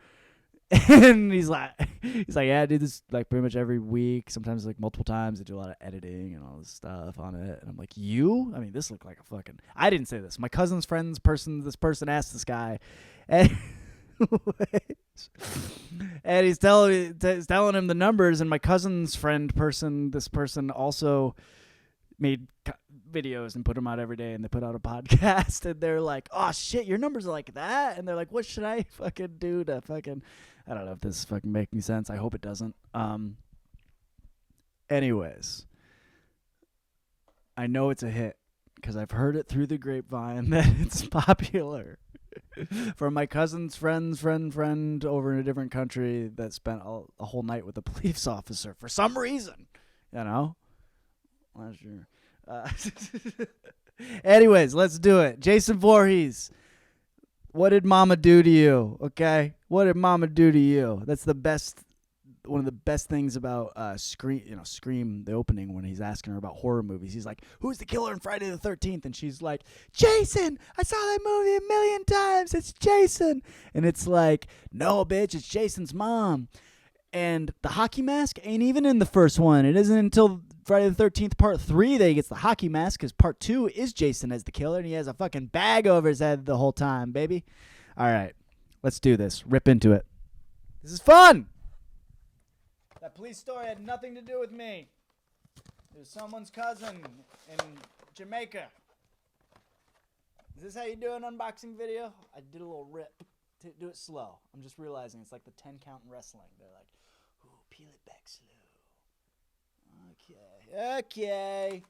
And he's like, yeah, I do this like pretty much every week. Sometimes like multiple times. I do a lot of editing and all this stuff on it. And I'm like, you? I mean, this looked like a fucking. I didn't say this. My cousin's friend's this person asked this guy, and and he's telling him the numbers. And my cousin's this person also made videos and put them out every day, and they put out a podcast, and they're like, oh shit, your numbers are like that. And they're like, what should I fucking do to fucking, I don't know if this is fucking making sense. I hope it doesn't. Anyways, I know it's a hit because I've heard it through the grapevine that it's popular. From my cousin's friend over in a different country that spent a whole night with a police officer for some reason. You know? Last year. Anyways, let's do it. Jason Voorhees. What did mama do to you? Okay? What did mama do to you? That's one of the best things about Scream, the opening, when he's asking her about horror movies. He's like, who's the killer in Friday the 13th? And she's like, Jason! I saw that movie 1,000,000 times. It's Jason. And it's like, no, bitch, it's Jason's mom. And the hockey mask ain't even in the first one. It isn't until Friday the 13th Part 3 that he gets the hockey mask, because Part 2 is Jason as the killer, and he has a fucking bag over his head the whole time, baby. All right, let's do this. Rip into it. This is fun! That police story had nothing to do with me. It was someone's cousin in Jamaica. Is this how you do an unboxing video? I did a little rip. Do it slow. I'm just realizing it's like the 10 count in wrestling. They're like, ooh, peel it back slow. Okay.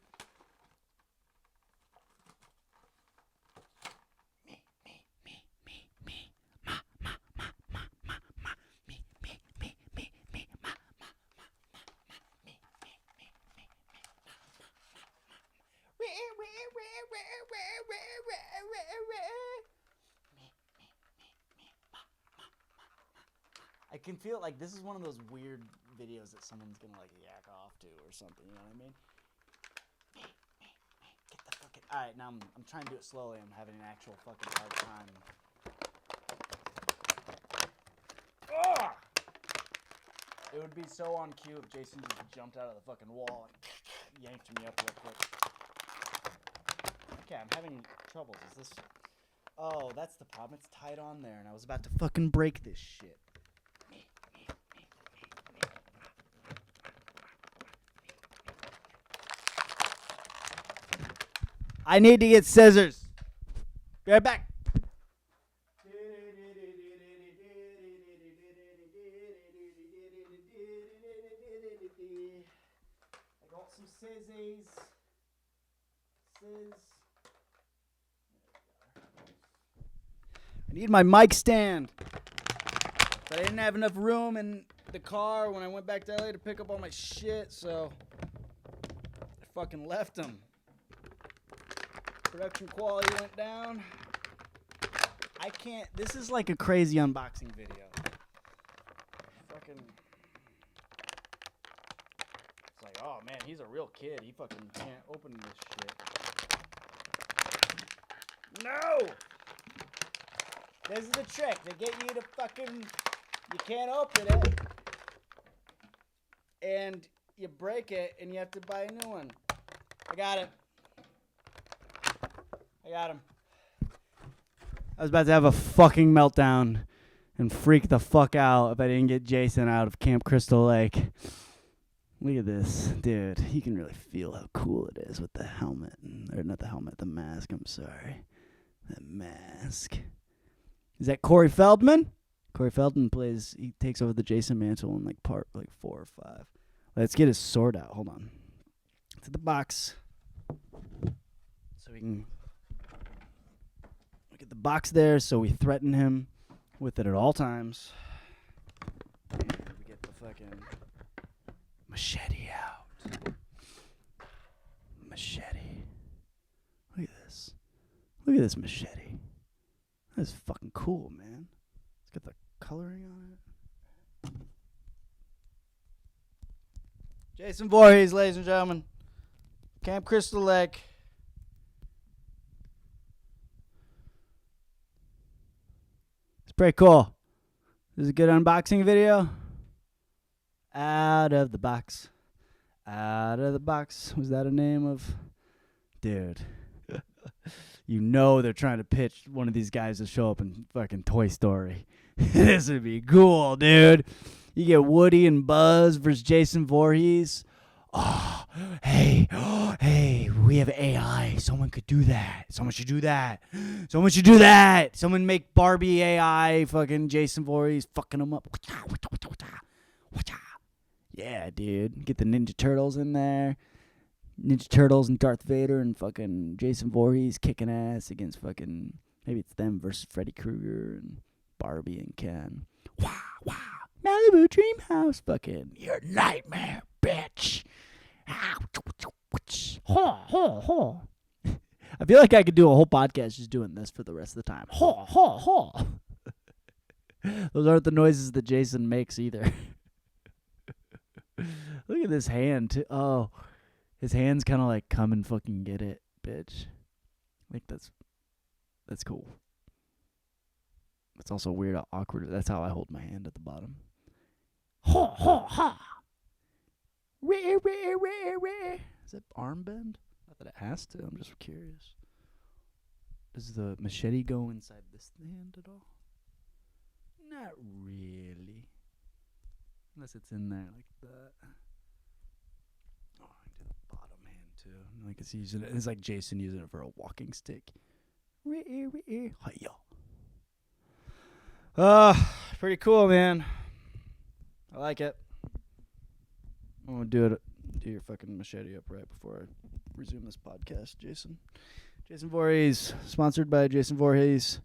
I can feel like this is one of those weird videos that someone's gonna like yak off to or something. You know what I mean? Get the fucking. All right, now I'm trying to do it slowly. I'm having an actual fucking hard time. Ugh! It would be so on cue if Jason just jumped out of the fucking wall and yanked me up real quick. Okay, I'm having troubles. Is this? Oh, that's the problem. It's tied on there, and I was about to fucking break this shit. I need to get scissors. Be right back. I got some scissors. I need my mic stand. But I didn't have enough room in the car when I went back to LA to pick up all my shit, so I fucking left them. Production quality went down. I can't. This is like a crazy unboxing video. Fucking. It's like, oh man, he's a real kid. He fucking can't open this shit. No! This is the trick. They get you to fucking. You can't open it. And you break it and you have to buy a new one. I got it. I got him. I was about to have a fucking meltdown and freak the fuck out if I didn't get Jason out of Camp Crystal Lake. Look at this. Dude, you can really feel how cool it is with the helmet. Or not the helmet, the mask. I'm sorry. That mask. Is that Corey Feldman? Corey Feldman he takes over the Jason mantle in part 4 or 5. Let's get his sword out. Hold on. To the box. So we can look at the box there, so we threaten him with it at all times. And we get the fucking machete out. Machete. Look at this. Look at this machete. That's fucking cool, man. It's got the coloring on it. Jason Voorhees, ladies and gentlemen. Camp Crystal Lake. It's pretty cool. This is a good unboxing video. Out of the box. Out of the box. Was that a name of? Dude. You know they're trying to pitch one of these guys to show up in fucking Toy Story. This would be cool, dude. You get Woody and Buzz versus Jason Voorhees. Oh, hey, we have AI. Someone could do that. Someone should do that. Someone should do that. Someone make Barbie AI fucking Jason Voorhees fucking them up. Yeah, dude. Get the Ninja Turtles in there. Ninja Turtles and Darth Vader and fucking Jason Voorhees kicking ass against fucking Maybe it's them versus Freddy Krueger and Barbie and Ken. Wow, wow. Malibu Dream House, fucking your nightmare, bitch. I feel like I could do a whole podcast just doing this for the rest of the time. Those aren't the noises that Jason makes either. Look at this hand, too. Oh, his hand's kind of like, come and fucking get it, bitch. I think that's cool. It's also weird how awkward. That's how I hold my hand at the bottom. Ha ha ha. Is that arm bend? Not that it has to. I'm just curious. Does the machete go inside this hand at all? Not really. Unless it's in there like that. Oh, I can do the bottom hand too. Like it's using it. It's like Jason using it for a walking stick. Pretty cool, man. I like it. I'm gonna do your fucking machete up right before I resume this podcast, Jason. Jason Voorhees, sponsored by Jason Voorhees.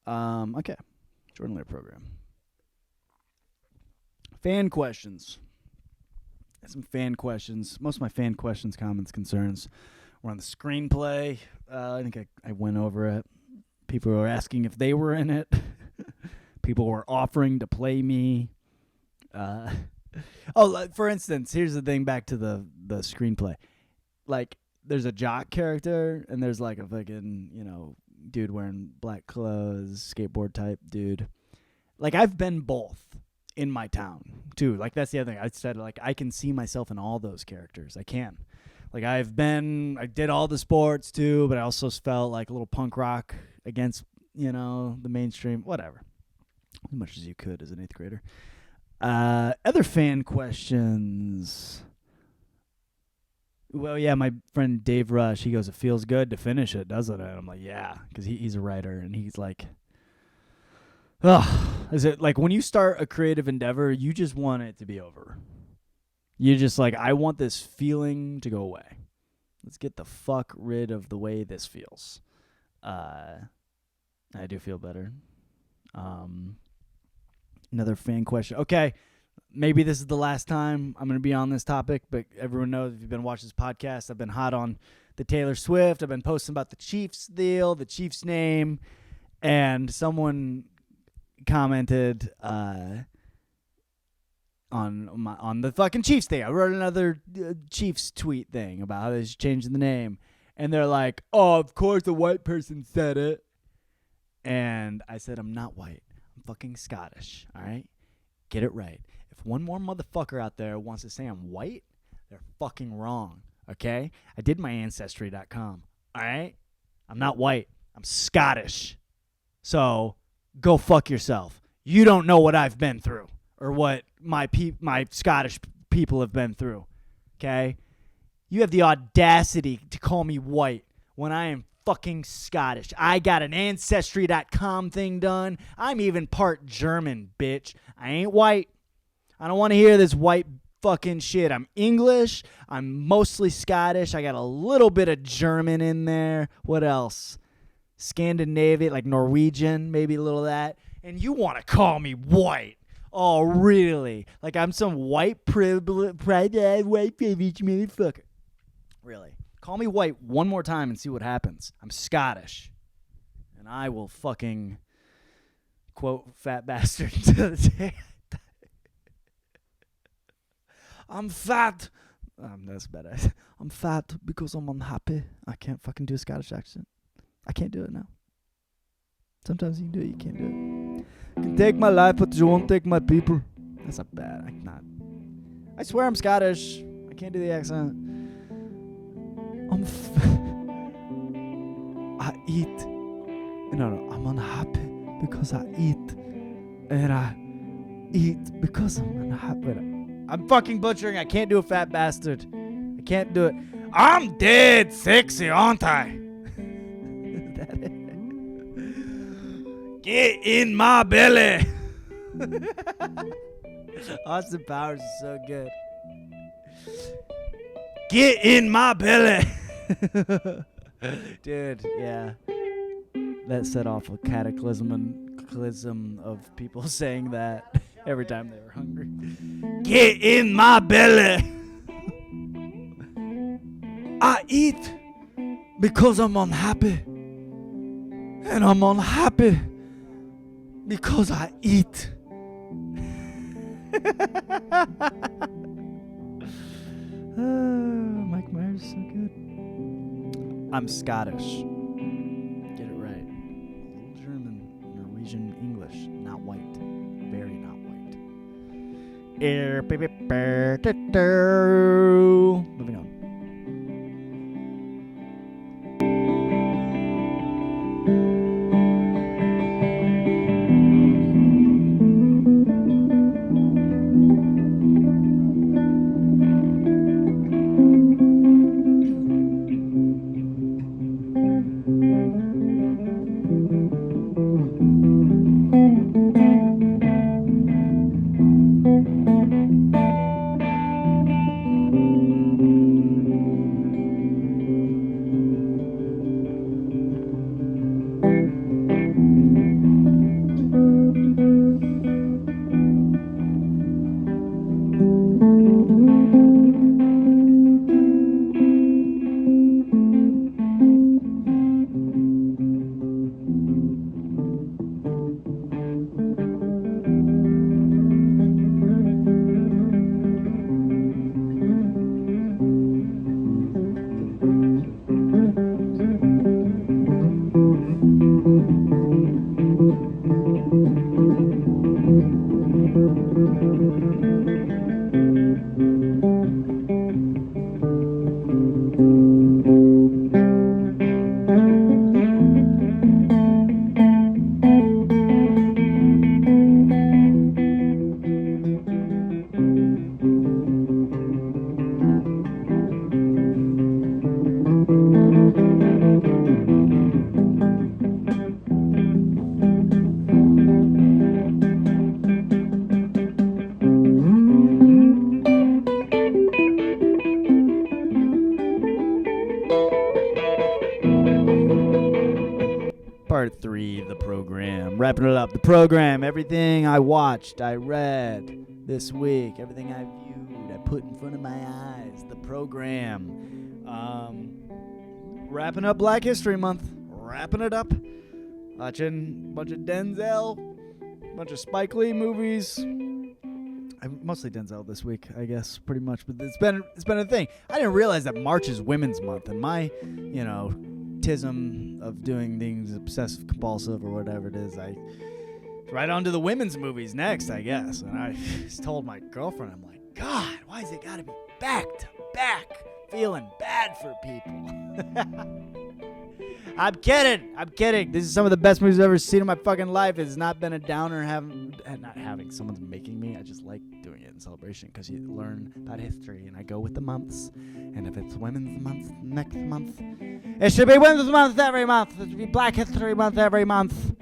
Okay. Jordan Leer program. Fan questions. Some fan questions. Most of my fan questions, comments, concerns were on the screenplay. I think I went over it. People were asking if they were in it. People were offering to play me. For instance, here's the thing back to the screenplay. Like, there's a jock character, and there's like a fucking, dude wearing black clothes, skateboard type dude. Like, I've been both in my town, too. Like, that's the other thing. I said, like, I can see myself in all those characters. I can. Like, I did all the sports, too, but I also felt like a little punk rock against, the mainstream, whatever. As much as you could as an 8th grader. Other fan questions. Well, yeah, my friend Dave Rush, he goes, it feels good to finish it, doesn't it? I'm like, yeah, because he's a writer, and he's like, is it like when you start a creative endeavor, you just want it to be over. You're just like, I want this feeling to go away. Let's get the fuck rid of the way this feels. I do feel better. Another fan question. Okay, maybe this is the last time I'm going to be on this topic, but everyone knows if you've been watching this podcast, I've been hot on the Taylor Swift. I've been posting about the Chiefs deal, the Chiefs name, and someone commented on the fucking Chiefs thing. I wrote another Chiefs tweet thing about how they should change the name, and they're like, "Oh, of course a white person said it," and I said, "I'm not white. I'm fucking Scottish, all right? Get it right. If one more motherfucker out there wants to say I'm white, they're fucking wrong, okay? I did my Ancestry.com, all right? I'm not white. I'm Scottish. So go fuck yourself. You don't know what I've been through or what my Scottish people have been through, okay? You have the audacity to call me white when I am fucking Scottish. I got an Ancestry.com thing done. I'm even part German, bitch. I ain't white. I don't want to hear this white fucking shit. I'm English. I'm mostly Scottish. I got a little bit of German in there. What else? Scandinavian, like Norwegian, maybe a little of that. And you want to call me white. Oh, really? Like I'm some white privilege motherfucker. Really? Call me white one more time and see what happens. I'm Scottish. And I will fucking quote fat bastard to the day. I'm fat. That's bad. I'm fat because I'm unhappy. I can't fucking do a Scottish accent. I can't do it now. Sometimes you can do it, you can't do it. You can take my life, but you won't take my people. That's not bad. I'm not. I swear I'm Scottish. I can't do the accent. I eat. No, I'm unhappy because I eat. And I eat because I'm unhappy. I'm fucking butchering. I can't do a fat bastard. I can't do it. I'm dead sexy, aren't I? Is that it? Get in my belly. Austin Powers is so good. Get in my belly. Dude, yeah. that set off a cataclysm of people saying that every time they were hungry. Get in my belly. I eat because I'm unhappy. And I'm unhappy because I eat. Mike Myers is so good. I'm Scottish. Get it right. A little German, Norwegian, English. Not white. Very not white. Moving on. Part 3, the program. Wrapping it up. The program. Everything I watched, I read this week. Everything I viewed, I put in front of my eyes. The program. Wrapping up Black History Month. Wrapping it up. Watching a bunch of Denzel. A bunch of Spike Lee movies. Mostly Denzel this week, I guess, pretty much. But it's been a thing. I didn't realize that March is Women's Month, and my, tism of doing things obsessive compulsive or whatever it is, I right on to the women's movies next, I guess. And I just told my girlfriend, I'm like, God, why is it gotta be back to back feeling bad for people? I'm kidding. This is some of the best movies I've ever seen in my fucking life. It's not been a downer not having someone's making me. I just like doing it in celebration because you learn about history, and I go with the months. And if it's Women's Month next month, it should be Women's Month every month. It should be Black History Month every month.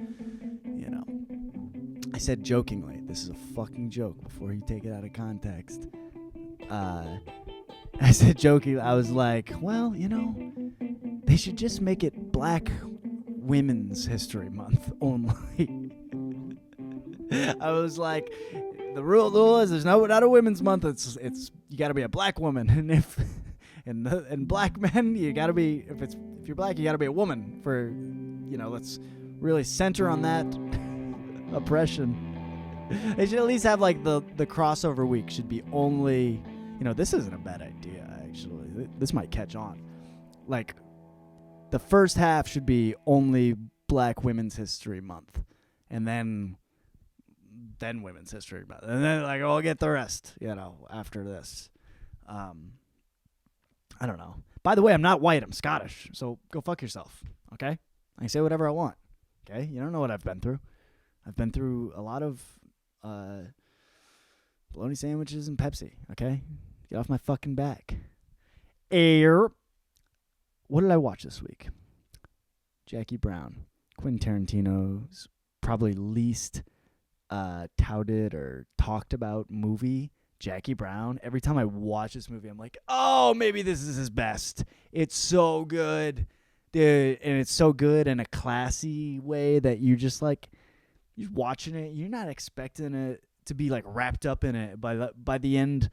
I said jokingly, this is a fucking joke before you take it out of context. I said jokingly, I was like, well, they should just make it Black Women's History Month only. I was like, the rule is there's not a women's month. It's you got to be a black woman, and if and black men, you got to be if you're black, you got to be a woman for let's really center on that oppression. They should at least have like the crossover week should be only. This isn't a bad idea actually. This might catch on. Like, the first half should be only Black Women's History Month, and then Women's History Month, and then we'll get the rest, after this. I don't know. By the way, I'm not white. I'm Scottish, so go fuck yourself. Okay, I can say whatever I want. Okay, you don't know what I've been through. I've been through a lot of bologna sandwiches and Pepsi. Okay, get off my fucking back. What did I watch this week? Jackie Brown, Quentin Tarantino's probably least touted or talked about movie. Jackie Brown. Every time I watch this movie, I'm like, oh, maybe this is his best. It's so good. Dude, and it's so good in a classy way that you just like you're watching it. You're not expecting it to be like wrapped up in it by the end.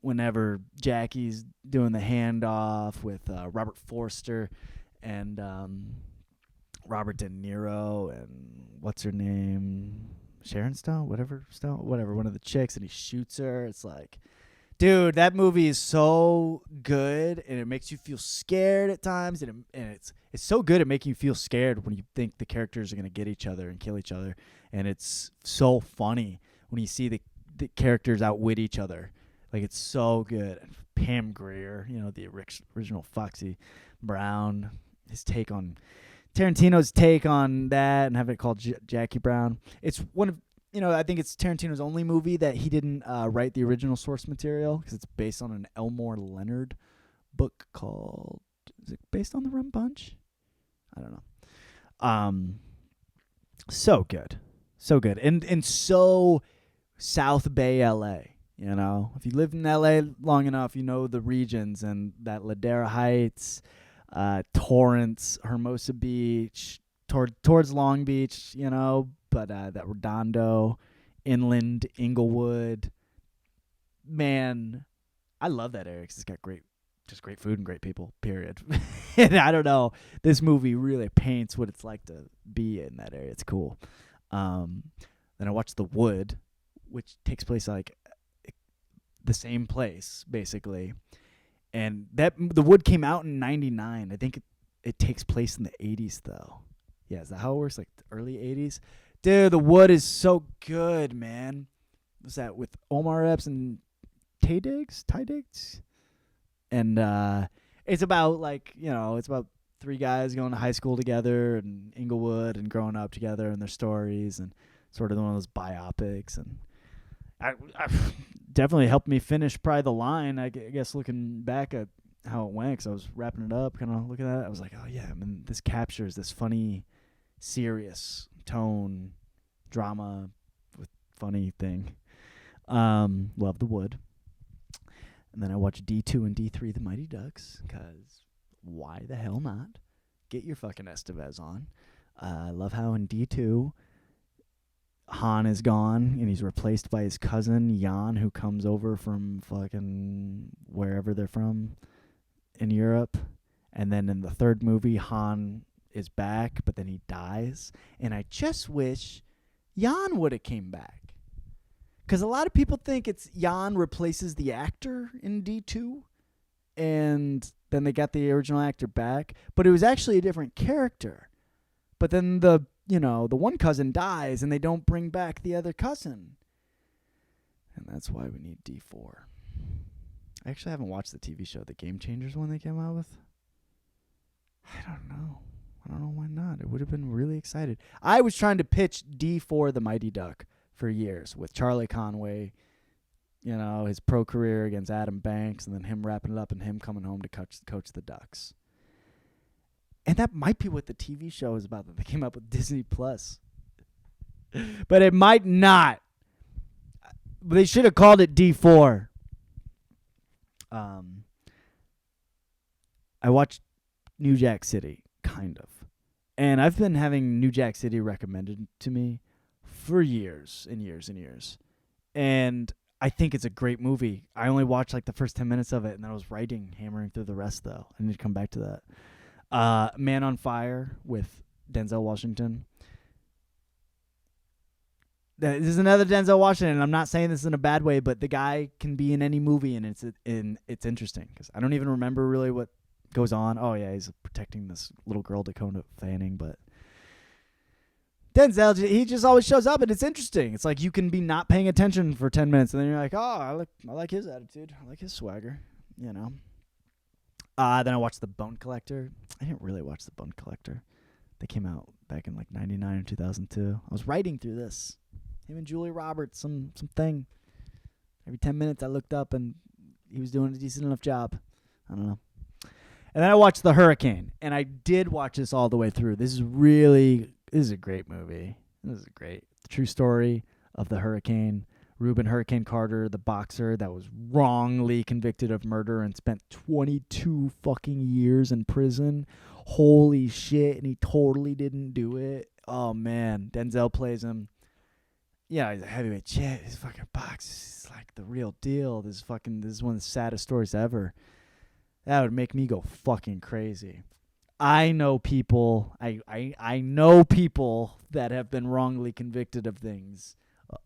Whenever Jackie's doing the handoff with Robert Forster and Robert De Niro and what's her name, Sharon Stone, whatever, one of the chicks, and he shoots her. It's like, dude, that movie is so good, and it makes you feel scared at times, and it's so good at making you feel scared when you think the characters are gonna get each other and kill each other, and it's so funny when you see the characters outwit each other. Like, it's so good. And Pam Grier, the original Foxy Brown, his take on Tarantino's take on that, and having it called Jackie Brown. It's one of I think it's Tarantino's only movie that he didn't write the original source material, because it's based on an Elmore Leonard book called, is it based on the Rum Punch? I don't know. So good. So good. And so South Bay LA. If you live in LA long enough, you know the regions, and that Ladera Heights, Torrance, Hermosa Beach, towards Long Beach, but that Redondo, Inland, Inglewood. Man, I love that area because it's got great food and great people, period. And I don't know, this movie really paints what it's like to be in that area. It's cool. Then I watched The Wood, which takes place like the same place, basically. And The Wood came out in 1999. I think it takes place in the 80s, though. Yeah, is that how it works? Like the early 80s? Dude, The Wood is so good, man. What's that? With Omar Epps and Taye Diggs? And it's about, it's about three guys going to high school together in Inglewood and growing up together and their stories, and sort of one of those biopics. And I definitely helped me finish probably the line. I guess looking back at how it went, because I was wrapping it up, kind of looking at it, I was like, oh yeah, this captures this funny, serious tone, drama with funny thing. Love The Wood. And then I watched D2 and D3, The Mighty Ducks, because why the hell not? Get your fucking Estevez on. I love how in D2, Han is gone, and he's replaced by his cousin, Jan, who comes over from fucking wherever they're from in Europe. And then in the third movie, Han is back, but then he dies. And I just wish Jan would have came back. Because a lot of people think it's Jan replaces the actor in D2, and then they got the original actor back. But it was actually a different character. But then the one cousin dies, and they don't bring back the other cousin. And that's why we need D4. I actually haven't watched the TV show, the Game Changers one they came out with. I don't know why not. It would have been really excited. I was trying to pitch D4, The Mighty Duck, for years with Charlie Conway, his pro career against Adam Banks, and then him wrapping it up and him coming home to coach the Ducks. And that might be what the TV show is about that they came up with Disney Plus. But it might not. They should have called it D4. I watched New Jack City, kind of. And I've been having New Jack City recommended to me for years and years and years. And I think it's a great movie. I only watched like the first 10 minutes of it, and then I was hammering through the rest, though. I need to come back to that. Man on Fire with Denzel Washington. This is another Denzel Washington, and I'm not saying this in a bad way, but the guy can be in any movie, and it's interesting because I don't even remember really what goes on. Oh yeah, he's protecting this little girl, Dakota Fanning, but Denzel, he just always shows up, and it's interesting. It's like you can be not paying attention for 10 minutes, and then you're like, oh, I like his attitude, I like his swagger, Then I watched The Bone Collector. I didn't really watch The Bone Collector. They came out back in like 99 or 2002. I was writing through this. Him and Julia Roberts, some thing. Every 10 minutes I looked up and he was doing a decent enough job. I don't know. And then I watched The Hurricane. And I did watch this all the way through. This is a great movie. This is great. The true story of the Hurricane. Reuben Hurricane Carter, the boxer that was wrongly convicted of murder and spent 22 fucking years in prison. holy shit, and he totally didn't do it. Oh man, Denzel plays him. Yeah, he's a heavyweight shit. His fucking box is like the real deal. This is one of the saddest stories ever. That would make me go fucking crazy. I know people. I know people that have been wrongly convicted of things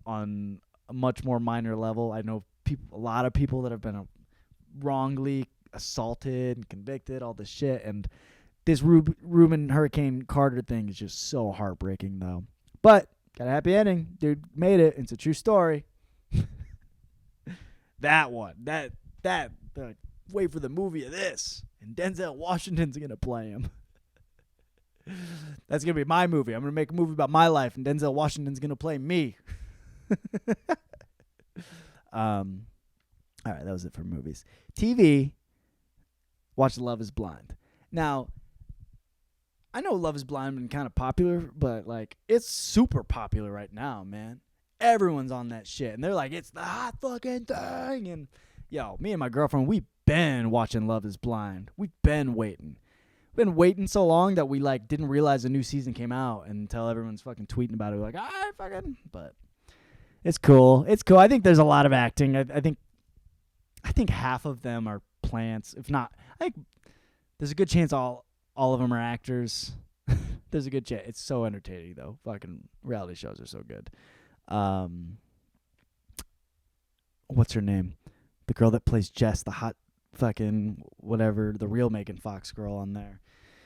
on a much more minor level. I know a lot of people that have been wrongly assaulted and convicted, all this shit. And this Reuben Hurricane Carter thing is just so heartbreaking, though. But got a happy ending. Dude made it. It's a true story. That one. Wait for the movie of this. And Denzel Washington's going to play him. That's going to be my movie. I'm going to make a movie about my life, and Denzel Washington's going to play me. All right, that was it for movies. TV, watch Love is Blind. Now, I know Love is Blind been kind of popular, but like it's super popular right now, man. Everyone's on that shit, and they're like, it's the hot fucking thing. And yo, me and my girlfriend, we've been watching Love is Blind. We've been waiting. We've been waiting so long that we like didn't realize a new season came out until everyone's fucking tweeting about it. We're like, but it's cool. It's cool. I think there's a lot of acting. I think half of them are plants. If not, I think there's a good chance all of them are actors. There's a good chance. It's so entertaining though. Fucking reality shows are so good. What's her name? The girl that plays Jess, the hot fucking whatever, the real Megan Fox girl on there.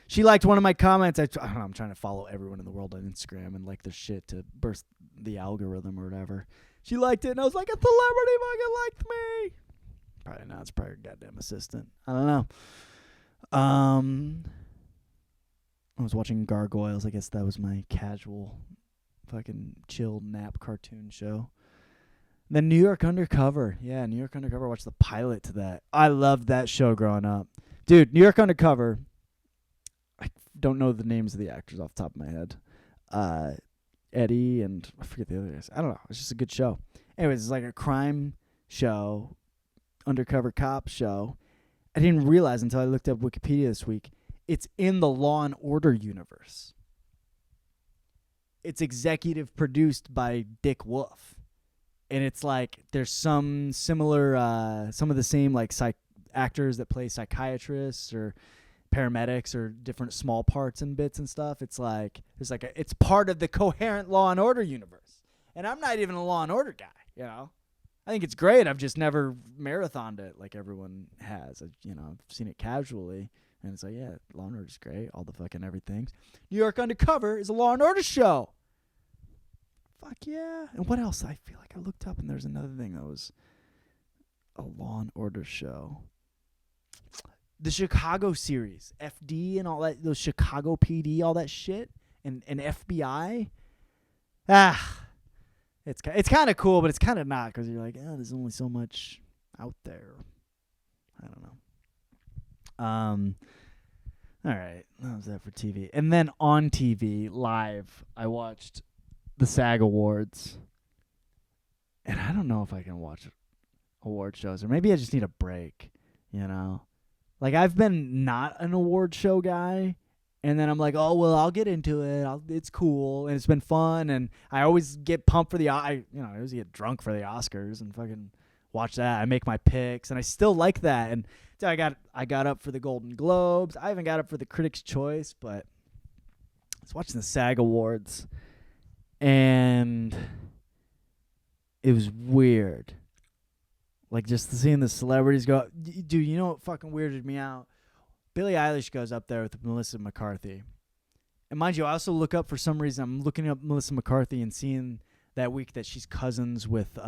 She liked one of my comments. I don't know, I'm trying to follow everyone in the world on Instagram and like their shit to burst the algorithm or whatever. She liked it, and I was like, a celebrity fucking liked me. Probably not. It's probably her goddamn assistant. I don't know. I was watching Gargoyles. I guess that was my casual fucking chill nap cartoon show. Then New York Undercover. Yeah, New York Undercover. I watched the pilot to that. I loved that show growing up. Dude, New York Undercover. I don't know the names of the actors off the top of my head. Eddie and I forget the other guys. I don't know. It's just a good show. Anyways, it's like a crime show, undercover cop show. I didn't realize until I looked up Wikipedia this week. It's in the Law and Order universe. It's executive produced by Dick Wolf. And it's like there's some similar, some of the same like actors that play psychiatrists or paramedics or different small parts and bits and stuff. It's like it's part of the coherent Law and Order universe. And I'm not even a Law and Order guy, you know. I think it's great. I've just never marathoned it like everyone has. I've seen it casually, and it's like, yeah, Law and Order's great. All the fucking everything. New York Undercover is a Law and Order show. Fuck yeah. And what else? I feel like I looked up and there's another thing that was a Law and Order show. The Chicago series, FD and all that, those Chicago PD, all that shit, and FBI. It's kind of cool, but it's kind of not because you're like, oh, there's only so much out there. I don't know. All right, that was that for TV. And then on TV, live, I watched the SAG Awards. And I don't know if I can watch award shows, or maybe I just need a break, you know? Like, I've been not an award show guy, and then I'm like, oh, well, I'll get into it. It's cool, and it's been fun, and I always get pumped for I always get drunk for the Oscars and fucking watch that. I make my picks, and I still like that. And so I got up for the Golden Globes. I haven't got up for the Critics' Choice, but I was watching the SAG Awards, and it was weird. Like, just seeing the celebrities go, dude, you know what fucking weirded me out? Billie Eilish goes up there with Melissa McCarthy. And mind you, I also look up, for some reason, I'm looking up Melissa McCarthy and seeing that week that she's cousins with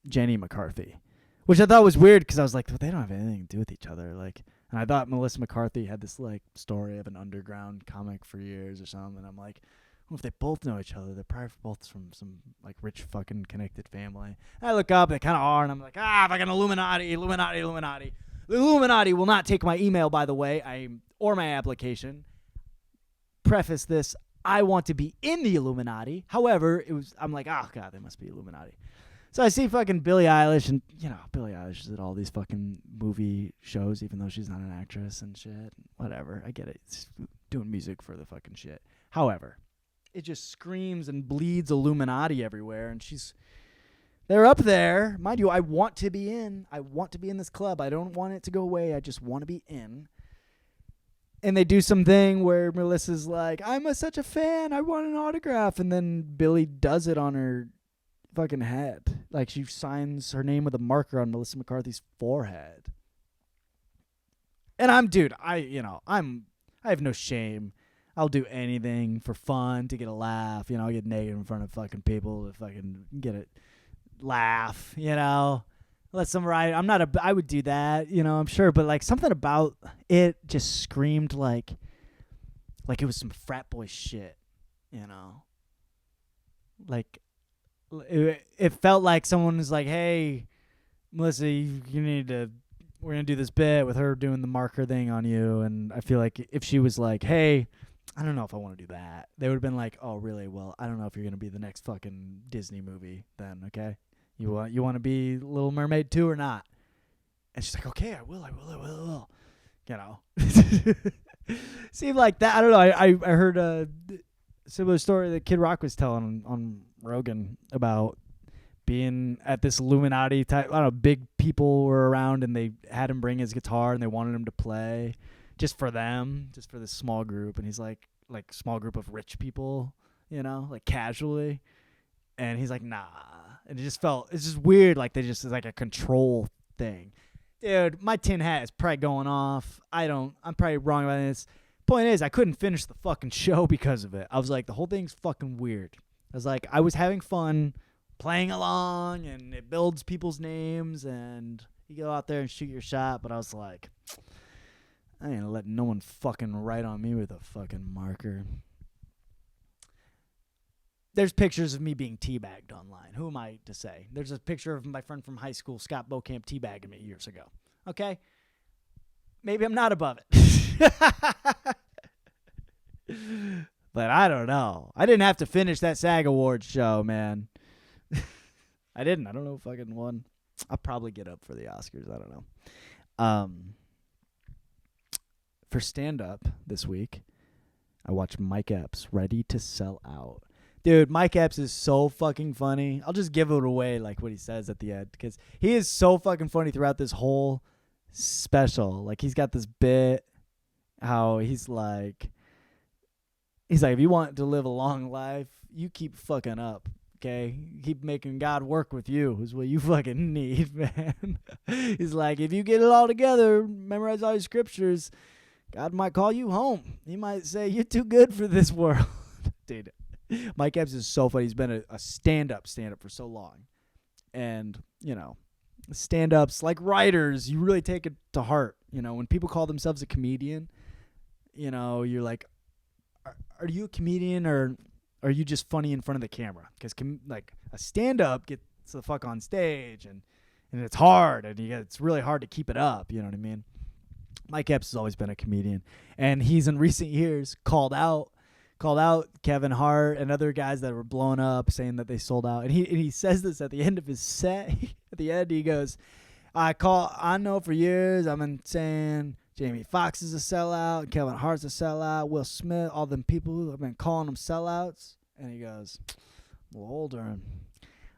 Jenny McCarthy, which I thought was weird because I was like, well, they don't have anything to do with each other. Like, and I thought Melissa McCarthy had this like story of an underground comic for years or something. And I'm like, well, if they both know each other, they're probably both from some like rich fucking connected family. And I look up, they kind of are, and I'm like, fucking Illuminati. The Illuminati will not take my email, by the way, or my application. Preface this: I want to be in the Illuminati. However, I'm like, oh god, they must be Illuminati. So I see fucking Billie Eilish, and Billie Eilish is at all these fucking movie shows, even though she's not an actress and shit. Whatever, I get it. It's doing music for the fucking shit. However, it just screams and bleeds Illuminati everywhere, and they're up there. Mind you, I want to be in. I want to be in this club. I don't want it to go away. I just want to be in. And they do something where Melissa's like, I'm such a fan. I want an autograph. And then Billie does it on her fucking head. Like, she signs her name with a marker on Melissa McCarthy's forehead. And I have no shame. I'll do anything for fun, to get a laugh. I'll get naked in front of fucking people to fucking get a laugh, Let some ride. I would do that, I'm sure. But, like, something about it just screamed like it was some frat boy shit, Like, it felt like someone was like, hey, Melissa, we're going to do this bit with her doing the marker thing on you. And I feel like if she was like, hey, I don't know if I want to do that, they would have been like, oh, really? Well, I don't know if you're going to be the next fucking Disney movie then, okay? You want to be Little Mermaid 2 or not? And she's like, okay, I will. Seemed like that. I don't know. I heard a similar story that Kid Rock was telling on Rogan about being at this Illuminati type. I don't know, big people were around, and they had him bring his guitar, and they wanted him to play just for them, just for this small group. And he's like small group of rich people, like casually. And he's like, nah. And it's just weird. Like, it's like a control thing. Dude, my tin hat is probably going off. I'm probably wrong about this. Point is, I couldn't finish the fucking show because of it. I was like, the whole thing's fucking weird. I was having fun playing along, and it builds people's names, and you go out there and shoot your shot. But I was like, I ain't let no one fucking write on me with a fucking marker. There's pictures of me being teabagged online. Who am I to say? There's a picture of my friend from high school, Scott Beaucamp, teabagging me years ago. Okay? Maybe I'm not above it. But I don't know. I didn't have to finish that SAG Awards show, man. I didn't. I don't know if I fucking won. I'll probably get up for the Oscars. I don't know. For stand-up this week, I watched Mike Epps, Ready to Sell Out. Dude, Mike Epps is so fucking funny. I'll just give it away, like what he says at the end, because he is so fucking funny throughout this whole special. Like, he's got this bit how he's like, if you want to live a long life, you keep fucking up, okay? Keep making God work with you is what you fucking need, man. He's like, if you get it all together, memorize all your scriptures, God might call you home. He might say, you're too good for this world. Dude, Mike Epps is so funny. He's been a stand-up for so long. And, stand-ups, like writers, you really take it to heart. When people call themselves a comedian, you're like, are you a comedian or are you just funny in front of the camera? Because a stand-up gets the fuck on stage and it's hard, and it's really hard to keep it up. You know what I mean? Mike Epps has always been a comedian, and he's in recent years called out Kevin Hart and other guys that were blown up, saying that they sold out. And he says this at the end of his set. At the end, he goes, I know for years I've been saying Jamie Foxx is a sellout, Kevin Hart's a sellout, Will Smith, all them people who have been calling them sellouts. And he goes, I'm a little older, and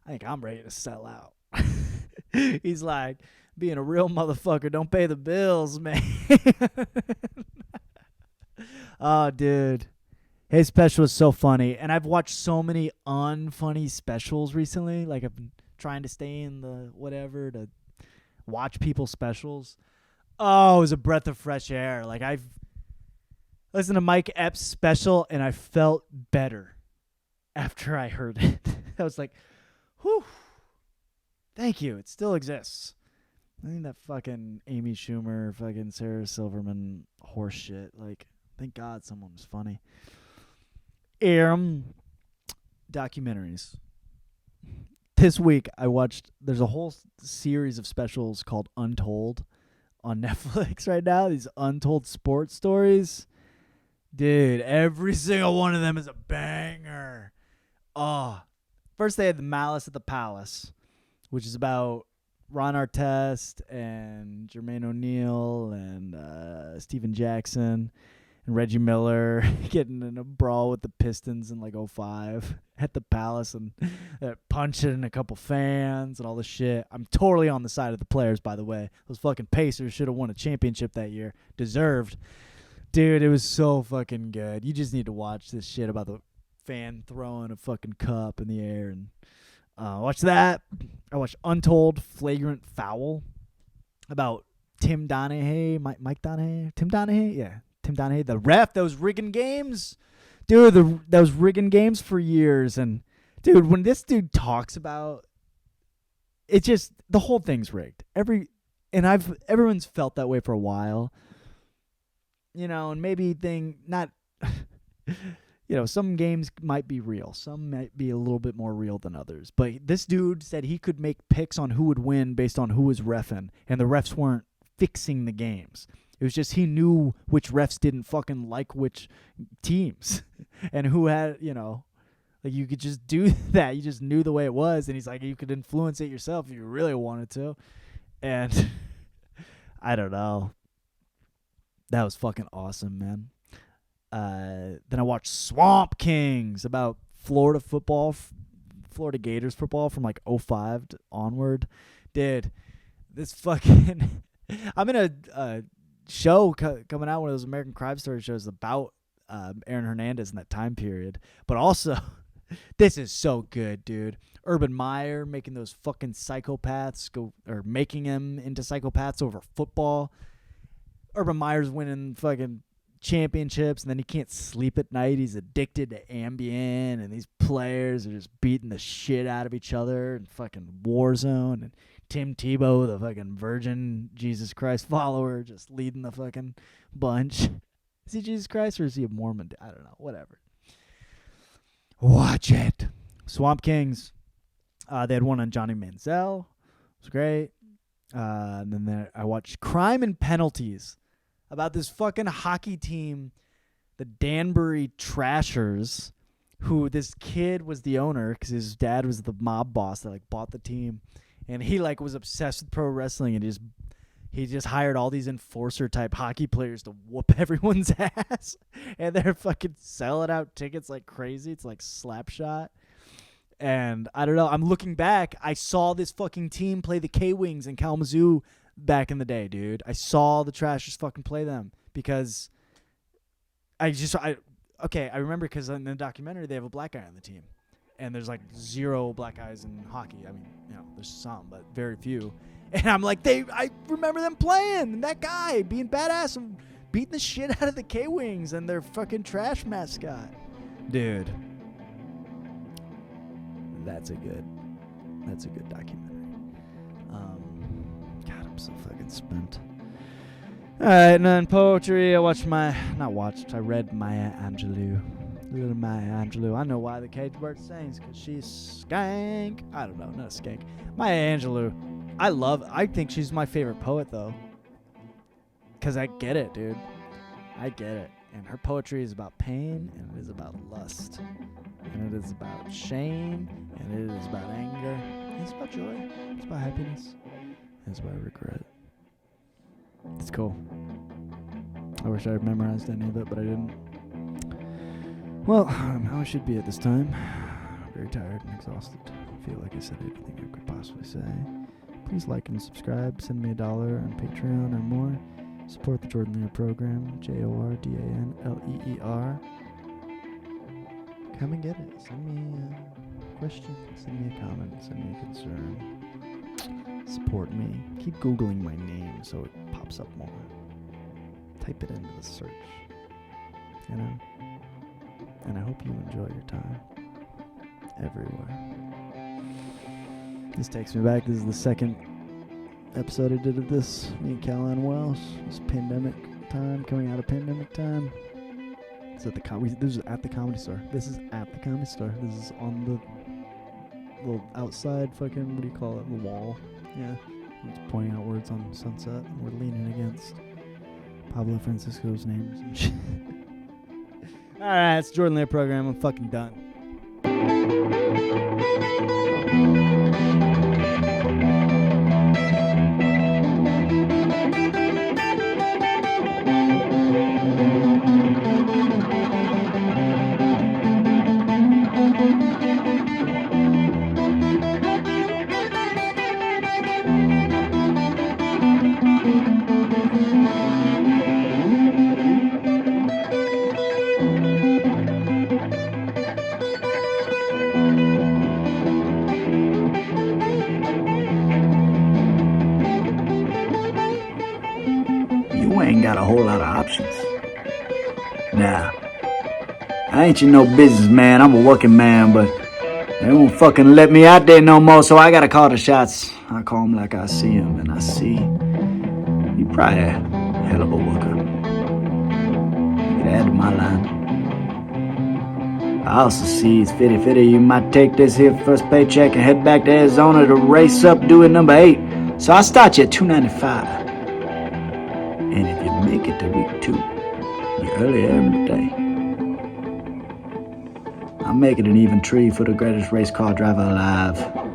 I think I'm ready to sell out. He's like, being a real motherfucker, don't pay the bills, man. Oh, dude. His special is so funny. And I've watched so many unfunny specials recently. Like, I've been trying to stay in the whatever to watch people's specials. Oh, it was a breath of fresh air. Like, I've listened to Mike Epps' special, and I felt better after I heard it. I was like, whew, thank you. It still exists. I think that fucking Amy Schumer, fucking Sarah Silverman horse shit. Like, thank God someone was funny. Documentaries. This week I watched, there's a whole series of specials called Untold on Netflix right now. These untold sports stories. Dude, every single one of them is a banger. Oh, first they had the Malice at the Palace. which is about Ron Artest and Jermaine O'Neal and Steven Jackson and Reggie Miller getting in a brawl with the Pistons in like 05 at the Palace and punching a couple fans and all this shit. I'm totally on the side of the players, by the way. Those fucking Pacers should have won a championship that year. Deserved. Dude, it was so fucking good. You just need to watch this shit about the fan throwing a fucking cup in the air. And watch that. I watched Untold Flagrant Foul about Tim Donaghy. Mike Donaghy? Tim Donaghy? Yeah. Tim Donaghy, the ref that was rigging games. Dude, that was rigging games for years. And, dude, when this dude talks about it, just the whole thing's rigged. Everyone's felt that way for a while. You know, and maybe some games might be real. Some might be a little bit more real than others. But this dude said he could make picks on who would win based on who was reffing, and the refs weren't fixing the games. It was just he knew which refs didn't fucking like which teams and who had, like you could just do that. You just knew the way it was. And he's like, you could influence it yourself if you really wanted to. And I don't know. That was fucking awesome, man. Then I watched Swamp Kings about Florida Gators football from like 05 onward. Dude, this fucking... I'm in a show coming out, one of those American Crime Story shows about Aaron Hernandez in that time period. But also, this is so good, dude. Urban Meyer making those fucking psychopaths making him into psychopaths over football. Urban Meyer's winning fucking championships, and then he can't sleep at night. He's addicted to Ambien, and these players are just beating the shit out of each other in fucking Warzone. And Tim Tebow, the fucking virgin Jesus Christ follower, just leading the fucking bunch. Is he Jesus Christ or is he a Mormon? I don't know. Whatever. Watch it. Swamp Kings. They had one on Johnny Manziel. It was great. And then I watched Crime and Penalties about this fucking hockey team, the Danbury Trashers, who this kid was the owner because his dad was the mob boss that like bought the team. And he like was obsessed with pro wrestling, and he just hired all these enforcer type hockey players to whoop everyone's ass. And they're fucking selling out tickets like crazy. It's like Slapshot. And I don't know. I'm looking back. I saw this fucking team play the K-Wings in Kalamazoo back in the day, dude. I saw the Trashers fucking play them because I remember because in the documentary they have a black guy on the team. And there's like 0 black guys in hockey. I mean, there's some, but very few. And I'm like, I remember them playing. And that guy being badass and beating the shit out of the K-Wings and their fucking trash mascot. Dude. That's a good documentary. God, I'm so fucking spent. All right, and then poetry. I read Maya Angelou. Little Maya Angelou. I know why the cage bird sings, because she's skank. I don't know, not a skank. Maya Angelou. I think she's my favorite poet, though. Because I get it, dude. I get it. And her poetry is about pain, and it is about lust. And it is about shame, and it is about anger. And it's about joy. It's about happiness. And it's about regret. It's cool. I wish I had memorized any of it, but I didn't. Well, how I should be at this time. Very tired and exhausted. I feel like I said everything I could possibly say. Please like and subscribe. Send me $1 on Patreon or more. Support the Jordan Leer program. JORDANLEER. Come and get it. Send me a question. Send me a comment. Send me a concern. Support me. Keep Googling my name so it pops up more. Type it into the search. And I hope you enjoy your time everywhere. This takes me back. This is the second episode I did of this. Me and Caroline Welsh. It's pandemic time, coming out of pandemic time. It's at this is at the Comedy Store. This is at the Comedy Store. This is on the little outside fucking, what do you call it, the wall. Yeah. It's pointing out words on Sunset. And we're leaning against Pablo Francisco's name or some shit. Alright, it's Jordan Leer program. I'm fucking done.
got a whole lot of options. Now, I ain't you no businessman, I'm a working man, but they won't fucking let me out there no more, so I gotta call the shots. I call them like I see them, and I see you probably a hell of a worker. You could add to my line. I also see it's fitty you might take this here first paycheck and head back to Arizona to race up doing number 8. So I'll start you at $295. And if you make it to week 2, you early every day. I'll make it an even tree for the greatest race car driver alive.